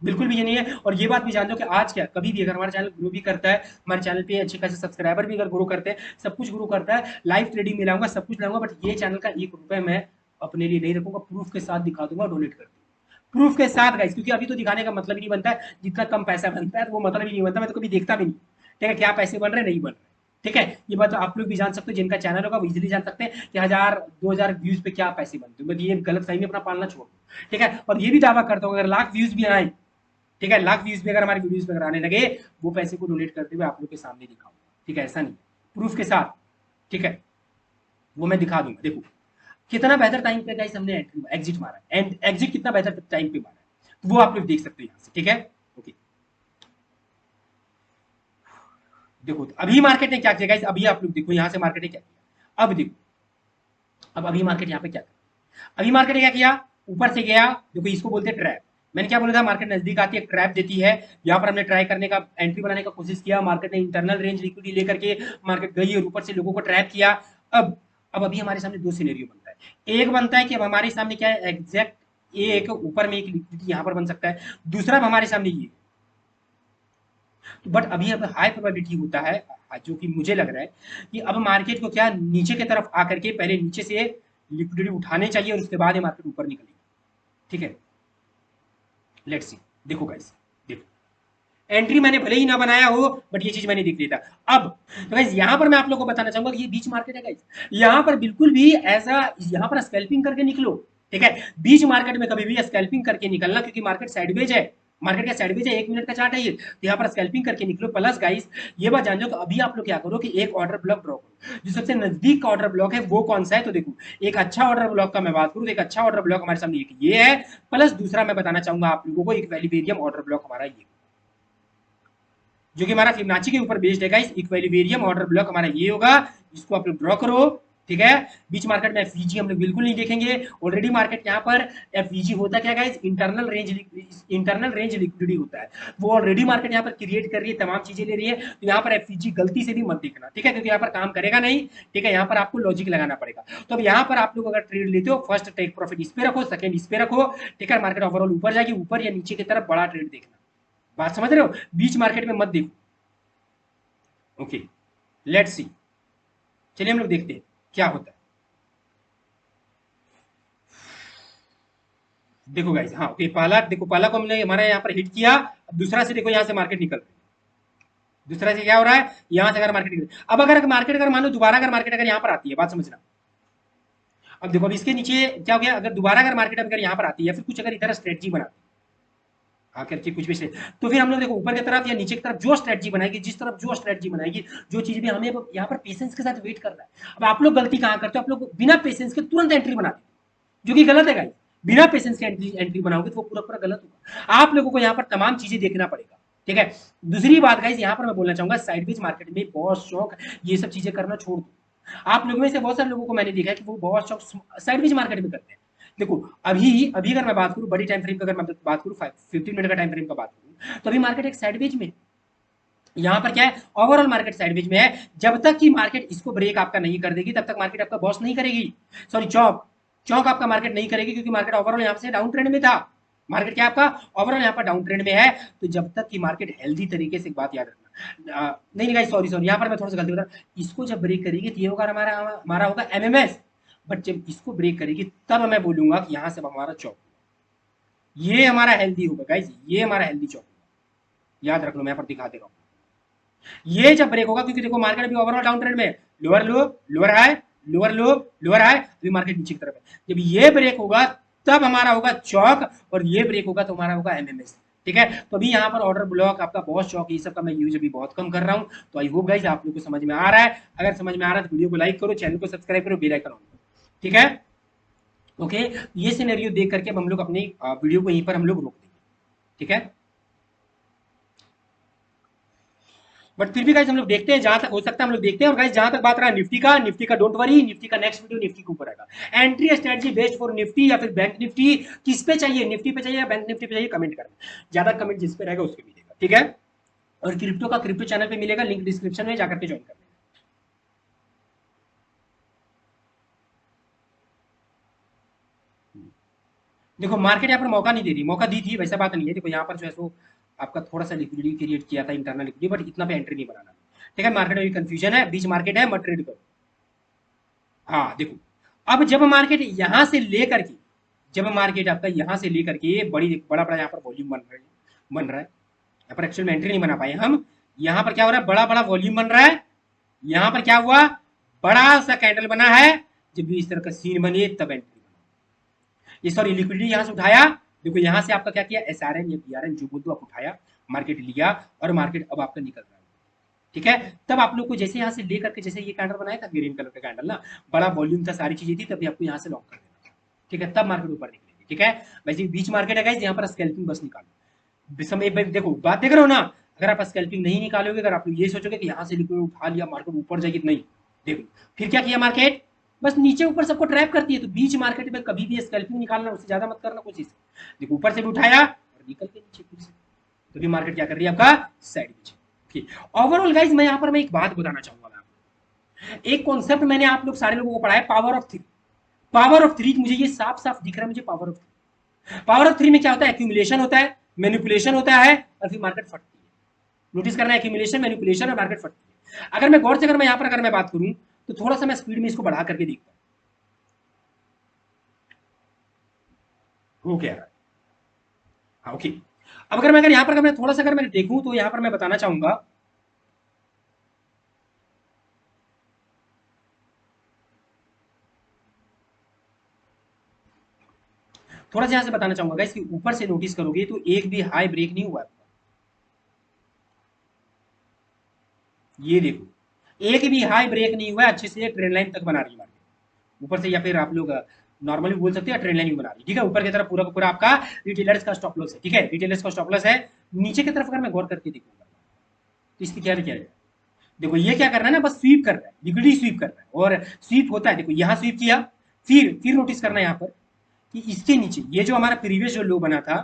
बिल्कुल भी ये नहीं है। और ये बात भी जान लो कि आज क्या कभी भी अगर हमारा चैनल ग्रो भी करता है, हमारे चैनल पे अच्छे खासे सब्सक्राइबर भी अगर ग्रो करते हैं, सब कुछ ग्रो करता है, लाइव ट्रेडिंग में लाऊंगा, सब कुछ लाऊंगा, बट ये चैनल का 1 रुपए मैं अपने लिए नहीं रखूंगा, प्रूफ के साथ दिखा दूंगा, डोनेट कर दूंगा प्रूफ के साथ गाइस, क्योंकि अभी तो दिखाने का मतलब ही नहीं बनता है, जितना कम पैसा बनता है तो वो मतलब ही नहीं बनता, मैं तो कभी देखता भी नहीं, ठीक है, क्या पैसे बन रहे नहीं बन रहे, ठीक है। ये बात तो आप लोग भी जान सकते हो, जिनका चैनल होगा वो इजीली जान सकते हैं कि 1000-2000 व्यूज पे क्या पैसे बनते हैं, मैं ये गलत फहमी अपना पालना छोड़ दूं, ठीक है। और ये भी दावा करता हूँ अगर लाख व्यूज भी आए, ठीक है, लाख व्यूज भी अगर हमारे वीडियोज पे अगर आने लगे, वो पैसे को डोनेट करते हुए आप लोग के सामने दिखाऊंगा, ठीक है, ऐसा नहीं, प्रूफ के साथ, ठीक है, वो मैं दिखा दूंगा। देखो कितना बेहतर टाइम पे गाइस हमने एग्जिट मारा है, एंड एग्जिट कितना बेहतर टाइम पे मारा है, तो वो आप लोग देख सकते हो यहाँ से, ठीक है। ओके, देखो तो अभी मार्केट ने क्या किया गाइस, अभी आप लोग देखो यहाँ से मार्केट ने क्या किया, अब देखो, अब अभी मार्केट यहाँ पे क्या किया, अभी मार्केट ने क्या किया, ऊपर से गया, देखो इसको बोलते हैं ट्रैप, मैंने क्या बोला था, मार्केट नजदीक आती है ट्रैप देती है, यहाँ पर हमने ट्राई करने का, एंट्री बनाने का कोशिश किया, मार्केट ने इंटरनल रेंज लिक्विडिटी लेकर के मार्केट गई और ऊपर से लोगों को ट्रैप किया। अब अभी हमारे सामने दो सिनेरियो बनता है, एक बनता है कि अब हमारे सामने क्या है, एग्जैक्ट एक ऊपर में एक लिक्विडिटी यहाँ पर बन सकता है, दूसरा अब हमारे सामने ये, तो बट अभी अब हाई प्रोबेबिलिटी होता है, जो कि मुझे लग रहा है कि अब मार्केट को क्या नीचे की तरफ आकर के पहले नीचे से लिक्विडिटी उठाने चाहिए और उसके बाद ये मार्केट ऊपर निकलेगी, ठीक है। लेट्स सी, देखो गाइस, देखो एंट्री मैंने भले ही ना बनाया हो, बट ये चीज मैंने देख लिया था। अब तो गाइस यहाँ पर मैं आप लोगों को बताना चाहूंगा कि ये बीच मार्केट है गाइस, यहाँ पर बिल्कुल भी ऐसा यहाँ पर स्कैल्पिंग करके निकलो, ठीक है, बीच मार्केट में कभी भी स्कैल्पिंग करके निकलना, क्योंकि मार्केट साइडवेज है, मार्केट का साइडवेज है, 1 मिनट का चार्ट है ये, तो यहाँ पर स्कैल्पिंग करके निकलो। प्लस गाइस ये बात जान लो कि अभी आप लोग क्या करो कि एक ऑर्डर ब्लॉक ड्रॉ करो, जो सबसे नजदीक का ऑर्डर ब्लॉक है वो कौन सा है, तो देखो एक अच्छा ऑर्डर ब्लॉक का मैं बात करूँ तो एक अच्छा ऑर्डर ब्लॉक हमारे सामने एक ये है, प्लस दूसरा मैं बताना चाहूंगा आप लोगों को, एक वैलिवेरियम ऑर्डर ब्लॉक हमारा ये, जो कि हमारा फिबोनाची के ऊपर बेस्ड है गाइस, इक्विलिब्रियम ऑर्डर ब्लॉक हमारा ये होगा, इसको आप लोग ड्रॉ करो, ठीक है। बीच मार्केट में एफवीजी हम लोग बिल्कुल नहीं देखेंगे, ऑलरेडी मार्केट यहाँ पर एफवीजी होता क्या गाइस, इंटरनल रेंज लिक्विडिटी होता है, वो ऑलरेडी मार्केट यहाँ पर क्रिएट कर रही है, तमाम चीजें ले रही है, तो यहाँ पर एफवीजी गलती से भी मत देखना, ठीक है, क्योंकि यहाँ पर काम करेगा नहीं, ठीक है, यहाँ पर आपको लॉजिक लगाना पड़ेगा। तो अब यहाँ पर आप लोग अगर ट्रेड लेते हो, फर्स्ट टेक प्रॉफिट इस पे रखो, सेकंड इस पे रखो, ठीक है, मार्केट ओवरऑल ऊपर जाएगी, ऊपर या नीचे की तरफ बड़ा ट्रेड देखना, बात समझ रहे हो, बीच मार्केट में मत देखो। ओके, लेट्स सी, चलिए हम लोग देखते हैं क्या होता है। देखो गाइस, हाँ ओके, पहला देखो, पहला को हमने हमारा यहाँ पर हिट किया, अब दूसरा से देखो यहाँ से मार्केट निकल रही है, दूसरा से क्या हो रहा है, यहाँ से अगर मार्केट निकल, अब अगर मार्केट अगर मान लो दोबारा अगर मार्केट अगर यहाँ पर आती है, बात समझना, अब देखो अब इसके नीचे क्या हो गया, अगर दोबारा अगर मार्केट अगर यहाँ पर आती है, या फिर कुछ अगर इधर स्ट्रेटजी बनाती है, आकर के कुछ भी से, तो फिर हम लोग देखो ऊपर की तरफ या नीचे की तरफ जो स्ट्रेटजी बनाएगी, जिस तरफ जो स्ट्रेटजी बनाएगी, जो चीज भी हमें यहाँ पर पेशेंस के साथ वेट करना है। अब आप लोग गलती कहाँ करते हो, आप लोग बिना पेशेंस के तुरंत एंट्री बनाते हो, जो कि गलत है गाइस, बिना पेशेंस के एंट्री बनाओगे तो वो पूरा पूरा गलत होगा, आप लोगों को यहाँ पर तमाम चीजें देखना पड़ेगा, ठीक है। दूसरी बात गाइस यहाँ पर मैं बोलना चाहूंगा, साइडवेज मार्केट में बहुत शौक ये सब चीजें करना छोड़ दो, आप लोगों में से बहुत सारे लोगों को मैंने देखा है कि वो बहुत स्टॉक साइडवेज मार्केट में करते हैं। देखो अभी अभी अगर मैं बात करूं बड़ी टाइम फ्रेम का, अगर मैं बात करूं 15 मिनट का टाइम फ्रेम का बात करूं, तो अभी मार्केट एक साइडवेज में, यहाँ पर क्या है, ओवरऑल मार्केट साइडवेज में है। जब तक कि मार्केट इसको ब्रेक आपका नहीं कर देगी तब तक मार्केट आपका बॉस नहीं करेगी, सॉरी चौक, चौक आपका मार्केट नहीं करेगी, क्योंकि मार्केट ओवरऑल यहाँ से डाउन ट्रेंड में था। मार्केट क्या आपका ओवरऑल यहाँ पर डाउन ट्रेंड में है। तो जब तक कि मार्केट हेल्दी तरीके से, एक बात याद रखना, नहीं नहीं गाइस, सॉरी सॉरी, यहाँ पर मैं थोड़ा सा गलती बता रहा हूं। इसको जब ब्रेक करेगी तो ये होगा हमारा हमारा होगा एमएमएस, बट जब इसको ब्रेक करेगी तब मैं बोलूंगा कि यहाँ से हमारा चौक, ये हमारा हेल्दी होगा गाइस, ये हमारा हेल्दी चौक होगा। याद रख लो, मैं यहाँ पर दिखा दे रहा हूँ। ये जब ब्रेक होगा, क्योंकि देखो मार्केट अभी ओवरऑल डाउन ट्रेंड में है, लोअर लो, लोअर हाई, लोअर लो, लोअर हाई, अभी मार्केट नीचे की तरफ है। जब ये ब्रेक होगा तब हमारा होगा चौक, और ये ब्रेक होगा तो हमारा होगा एमएमएस। ठीक है, तो अभी यहाँ पर ऑर्डर ब्लॉक, आपका बॉस चौक, ये सब का मैं यूज अभी बहुत कम कर रहा हूँ। तो आई होप गाइस आप लोग को समझ में आ रहा है। अगर समझ में आ रहा है तो वीडियो को लाइक करो, चैनल को सब्सक्राइब करो, बेल आइकन ऑन करो। ठीक है, ओके, ये सिनेरियो देख करके हम लोग अपनी वीडियो को यहीं पर हम लोग रोक देंगे। ठीक है, बट फिर भी गाइस हम लोग देखते हैं, जहां तक हो सकता है हम लोग देखते हैं। और गाइस जहां तक बात रहा निफ्टी का, निफ्टी का डोंट वरी, निफ्टी का नेक्स्ट वीडियो निफ्टी के ऊपर आएगा। Entry strategy based for Nifty या फिर बैंक निफ्टी, किस पे चाहिए, निफ्टी पे चाहिए या बैंक निफ्टी पे चाहिए, कमेंट करना। ज्यादा कमेंट जिस पे रहेगा उसके मिलेगा। ठीक है, और क्रिप्टो का क्रिप्टो चैनल पे मिलेगा, लिंक डिस्क्रिप्शन में जाकर के ज्वाइन कर लेना। देखो मार्केट यहाँ पर मौका नहीं दे रही, मौका दी थी वैसा बात नहीं है। देखो यहाँ पर जो है सो आपका थोड़ा सा लिक्विडिटी क्रिएट किया था, इंटरनल लिक्विडिटी, बट इतना पे एंट्री नहीं बनाना। ठीक है, मार्केट में कंफ्यूजन है, बीच मार्केट है, मत ट्रेड करो। हाँ देखो, अब जब मार्केट यहां से लेकर के, जब मार्केट आपका यहां से लेकर के बड़ा बड़ा यहाँ पर वॉल्यूम बन रहा है यहाँ पर एक्चुअल में एंट्री नहीं बना पाए हम। यहाँ पर क्या हो रहा है, बड़ा बड़ा वॉल्यूम बन रहा है। यहाँ पर क्या हुआ, बड़ा सा कैंडल बना है। जब भी इस तरह का सीन बने तब एंट्री बना, ये सॉरी लिक्विडिटी यहाँ से उठाया। देखो यहाँ से आपका क्या किया, एसआरएन या पीआरएन जो बोल दो, आप उठाया, मार्केट लिया, और मार्केट अब आपका निकल रहा है। ठीक है, तब आप लोग को जैसे यहाँ से लेकर के, जैसे ये कैंडल बनाया था ग्रीन कलर का कैंडल ना, बड़ा वॉल्यूम था, सारी चीजें थी, तभी आपको यहाँ से लॉक कर देना था। ठीक है, तब मार्केट ऊपर निकलेगी। ठीक है, वैसे बीच मार्केट है गाइस, यहाँ पर स्कैल्पिंग बस निकालो। समय देखो बात देख रहे हो ना, अगर आप स्कैल्पिंग नहीं निकालोगे, अगर आप ये सोचोगे कि यहाँ से लिक्विड उठा लिया मार्केट ऊपर जाएगी, नहीं। देखो फिर क्या किया मार्केट, बस नीचे ऊपर सबको ट्रैप करती है। तो बीच मार्केट में कभी भी स्कैल्पिंग निकालना, उससे ज्यादा मत करना कोशिश। देखो ऊपर से भी उठाया और निकल के नीचे फिर से, तो भी मार्केट क्या कर रही है आपका, साइड में। ओवरऑल गाइज मैं यहाँ पर मैं एक बात बताना चाहूंगा मैं आपको। एक कॉन्सेप्ट मैंने आप लोग सारे लोगों को पढ़ाया, power of three. Power of three मुझे ये साफ साफ दिख रहा है, मुझे power of three. Power of three में क्या होता है, एक्यूमुलेशन होता है, मैनिपुलेशन होता है, और फिर मार्केट फटती है। नोटिस करना है, एक्यूमुलेशन, मैनिपुलेशन और मार्केट फटती है। अगर मैं गौर से, अगर मैं यहाँ पर अगर मैं बात करूं, तो थोड़ा सा मैं स्पीड में इसको बढ़ा करके देखता हूं, हो क्या रहा है। हाँ ओके, अब अगर मैं यहाँ पर अगर मैं थोड़ा सा अगर मैं देखूं, तो यहाँ पर मैं बताना चाहूंगा, थोड़ा सा यहाँ से बताना चाहूंगा गाइस, कि ऊपर से नोटिस करोगे तो एक भी हाई ब्रेक नहीं हुआ। ये देखो एक भी हाई ब्रेक नहीं हुआ, अच्छे से ट्रेंड लाइन तक बना रही है मार्केट ऊपर से, या फिर आप लोग नॉर्मली बोल सकते हैं ट्रेंड लाइन बना रही है। ठीक है, ऊपर की तरफ पूरा का पूरा आपका रिटेलर्स का स्टॉप लॉस है। ठीक है, रिटेलर्स का स्टॉप लॉस है। नीचे की तरफ अगर मैं गौर करके देखूंगा तो इसकी क्या है, देखो ये क्या कर रहा है ना, बस स्वीप कर रहा है, लिक्विडिटी स्वीप कर रहा है। और स्वीप होता है, देखो यहाँ स्वीप किया, फिर नोटिस करना है यहाँ पर कि इसके नीचे ये जो हमारा प्रीवियस जो लो बना था,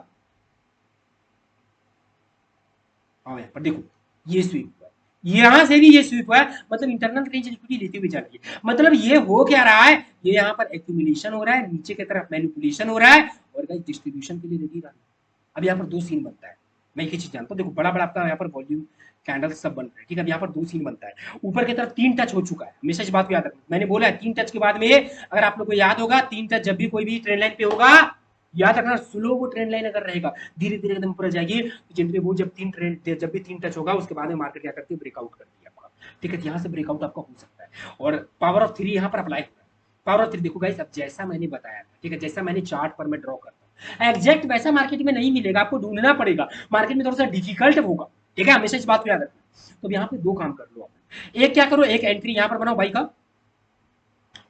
हाँ यहाँ पर देखो ये स्वीप हुआ है, यहां से भी ये स्वीप हुआ है, मतलब इंटरनल रेंज लिक्विडिटी लेते हुए जा रही है। मतलब ये हो क्या रहा है, ये यहाँ पर एक्यूमुलेशन हो रहा है, नीचे की तरफ मैनिपुलेशन हो रहा है, और गाइस डिस्ट्रीब्यूशन के लिए रेडी रहा है। अब यहाँ पर दो सीन बनता है, मैं एक ही चीज जानता हूँ। देखो बड़ा बड़ा आपका यहाँ पर वॉल्यूम कैंडल सब बन रहा है। ठीक है, अब यहाँ पर दो सीन बनता है, ऊपर की तरफ तीन टच हो चुका है, हमेशा इस बात को याद रखना। मैंने बोला है तीन टच के बाद में, अगर आप लोग को याद होगा, तीन टच जब भी कोई भी ट्रेंड लाइन पे होगा, याद रखना, स्लो वो ट्रेंड लाइन अगर रहेगा, धीरे धीरे एकदम ऊपर जाएगी, तो जनरली वो जब भी तीन टच होगा, उसके बाद में मार्केट क्या करती है, ब्रेकआउट करती है आपका। ठीक है, यहाँ से ब्रेकआउट आपका हो सकता है, और पावर ऑफ थ्री यहाँ पर अप्लाई होता है। पावर ऑफ थ्री देखो गाइस, अब जैसा मैंने बताया था, ठीक है, जैसा मैंने चार्ट पर मैं ड्रॉ करता हूँ, एग्जैक्ट वैसा मार्केट में नहीं मिलेगा, आपको ढूंढना पड़ेगा, मार्केट में थोड़ा सा डिफिकल्ट होगा। ठीक है, हमेशा इस बात को याद रखना। तो यहाँ पे दो काम कर लो आप, एक क्या करो, एक एंट्री यहाँ पर बनाओ बाई का,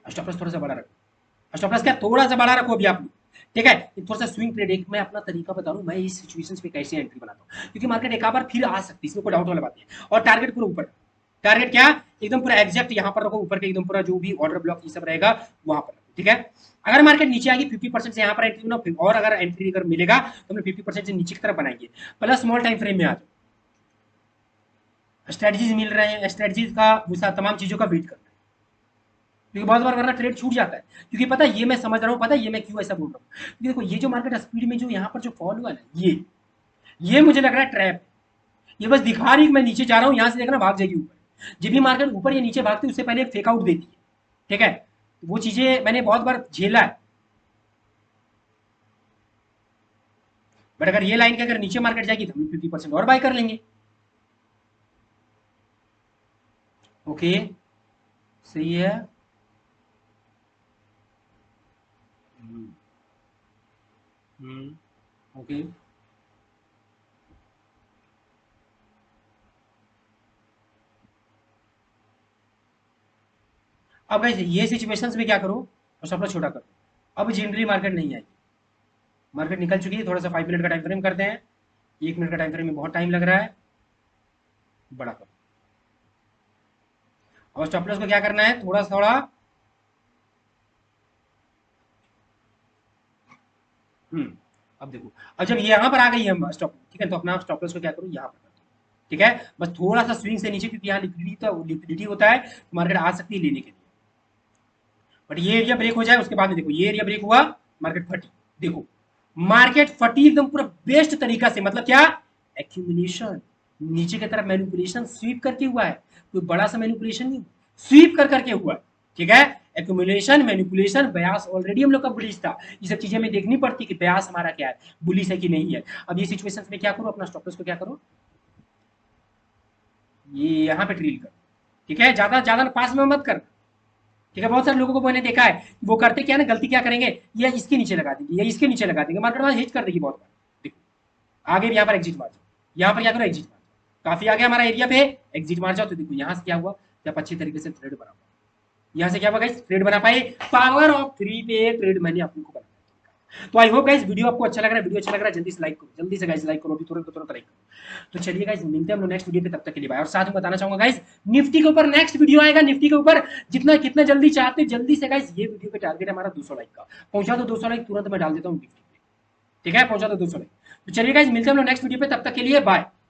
स्टॉप लॉस थोड़ा सा बड़ा रखो, स्टॉप लॉस क्या थोड़ा सा बड़ा रखो अभी आप। ठीक है, थोड़ा सा स्विंग ट्रेड, एक मैं अपना तरीका बता रहा हूँ, मैं इस सिचुएशंस पे कैसे एंट्री बनाता हूँ, क्योंकि मार्केट एक बार फिर आ सकती है, इसमें कोई डाउट वाला बात नहीं है, और टारगेट पूरा ऊपर। टारगेट क्या, एकदम पूरा एग्जैक्ट यहाँ पर रखो, ऊपर के एकदम पूरा जो भी ऑर्डर ब्लॉक ये सब रहेगा वहां पर, ठीक है। अगर मार्केट नीचे आएगी 50% से यहाँ पर एंट्री ना, और अगर एंट्री अगर मिलेगा तो हम 50% से नीचे की तरफ बनाएंगे। प्लस स्मॉल टाइम फ्रेम में आ जाओ, स्ट्रेटजीज मिल रहे हैं, स्ट्रेटजीज का वो तमाम चीजों का वेट करना है, क्योंकि बहुत बार वरना ट्रेड छूट जाता है। क्योंकि पता है ये मैं समझ रहा हूँ, पता है ये मैं क्यों ऐसा बोल रहा हूँ, क्योंकि देखो ये जो मार्केट स्पीड में जो यहाँ पर जो फॉल हुआ ना, ये मुझे लग रहा है ट्रैप। ये बस दिखा रही कि मैं नीचे जा रहा हूँ, यहाँ से देखना भाग जाएगी ऊपर। जब भी मार्केट ऊपर या नीचे भागती है उससे पहले एक फेक आउट देती है, ठीक है। तो वो चीजें मैंने बहुत बार झेला है। बट अगर ये लाइन के अगर नीचे मार्केट जाएगी तो हम 50% और बाय कर लेंगे। ओके, सही है। ओके, अब गाइस ये सिचुएशंस में क्या करो, और सब लोग छोटा करो। अब जनरली मार्केट नहीं आएगी, मार्केट निकल चुकी है। थोड़ा सा 5 मिनट का टाइम फ्रेम करते हैं, 1 मिनट का टाइम फ्रेम में बहुत टाइम लग रहा है, बड़ा करो। और स्टॉप लॉस को क्या करना है, थोड़ा थोड़ा। हम्म, अब देखो, अब जब यहाँ पर आ गई है स्टॉप, ठीक है, तो अपना स्टॉप लॉस को क्या करो, यहाँ पर कर दो, ठीक है। बस थोड़ा सा स्विंग से नीचे, क्योंकि यहाँ लिक्विडिटी होता है, तो मार्केट आ सकती है लेने के लिए। बट ये एरिया ब्रेक हो जाए उसके बाद में देखो, ये एरिया ब्रेक हुआ, मार्केट फटी। देखो मार्केट फटी एकदम पूरा बेस्ट तरीका से, मतलब क्या, एक्यूमुलेशन, नीचे की तरफ मैनिपुलेशन स्वीप करके हुआ है, कोई बड़ा सा मैनिपुलेशन नहीं, स्वीप कर करके हुआ है, ठीक है। एक्यूमुलेशन, मैनिपुलेशन, ब्यास ऑलरेडी हम लोग का बुलिश था, ये सब चीजें हमें देखनी पड़ती कि ब्यास हमारा क्या है, बुलिश है कि नहीं है। अब ये सिचुएशन में क्या करो, अपना स्टॉप लॉस को क्या करो, ये यहाँ पे ट्रील करो, ठीक है। ज्यादा ज्यादा पास में मत कर, ठीक है। बहुत सारे लोगों को मैंने देखा है, वो करते क्या ना, गलती क्या करेंगे, या इसके नीचे लगा देंगे या इसके नीचे लगा देंगे, मार्केट वहां हिट कर देगी बहुत बार। देखो आगे भी यहाँ पर एग्जिट मार जाओ, यहाँ पर क्या करो, एग्जिट मार जाओ, काफी आगे हमारा एरिया पे, एग्जिट मार जाओ। तो देखो यहाँ से क्या हुआ, जब अच्छी तरीके से थ्रेड बना हुआ, यहाँ से क्या हुआ गाइस, ट्रेड बना पाए, पावर ऑफ 3 पे ट्रेड मैंने आप लोगों को बनाया। तो आई होप गाइस वीडियो आपको अच्छा लग रहा है, वीडियो अच्छा लग रहा है जल्दी से लाइक करो, जल्दी से गाइस लाइक करो, अभी तुरंत तुरंत लाइक करो। तो चलिए गाइस मिलते हैं हम लोग नेक्स्ट वीडियो पे, तब तक के लिए बाय। और साथ में बताना चाहूंगा गाइस, निफ्टी के ऊपर नेक्स्ट वीडियो आएगा, निफ्टी के ऊपर जितना कितना जल्दी चाहते जल्दी से गाइस, ये वीडियो पे टारगेट है हमारा 200 लाइक का, पहुंचा दो 200 लाइक, तुरंत मैं डाल देता हूँ निफ्टी पे, ठीक है, पहुंचा दो 200 लाइक। तो चलिए गाइस मिलते हैं हम लोग नेक्स्ट वीडियो पे, तब तक के लिए बाय।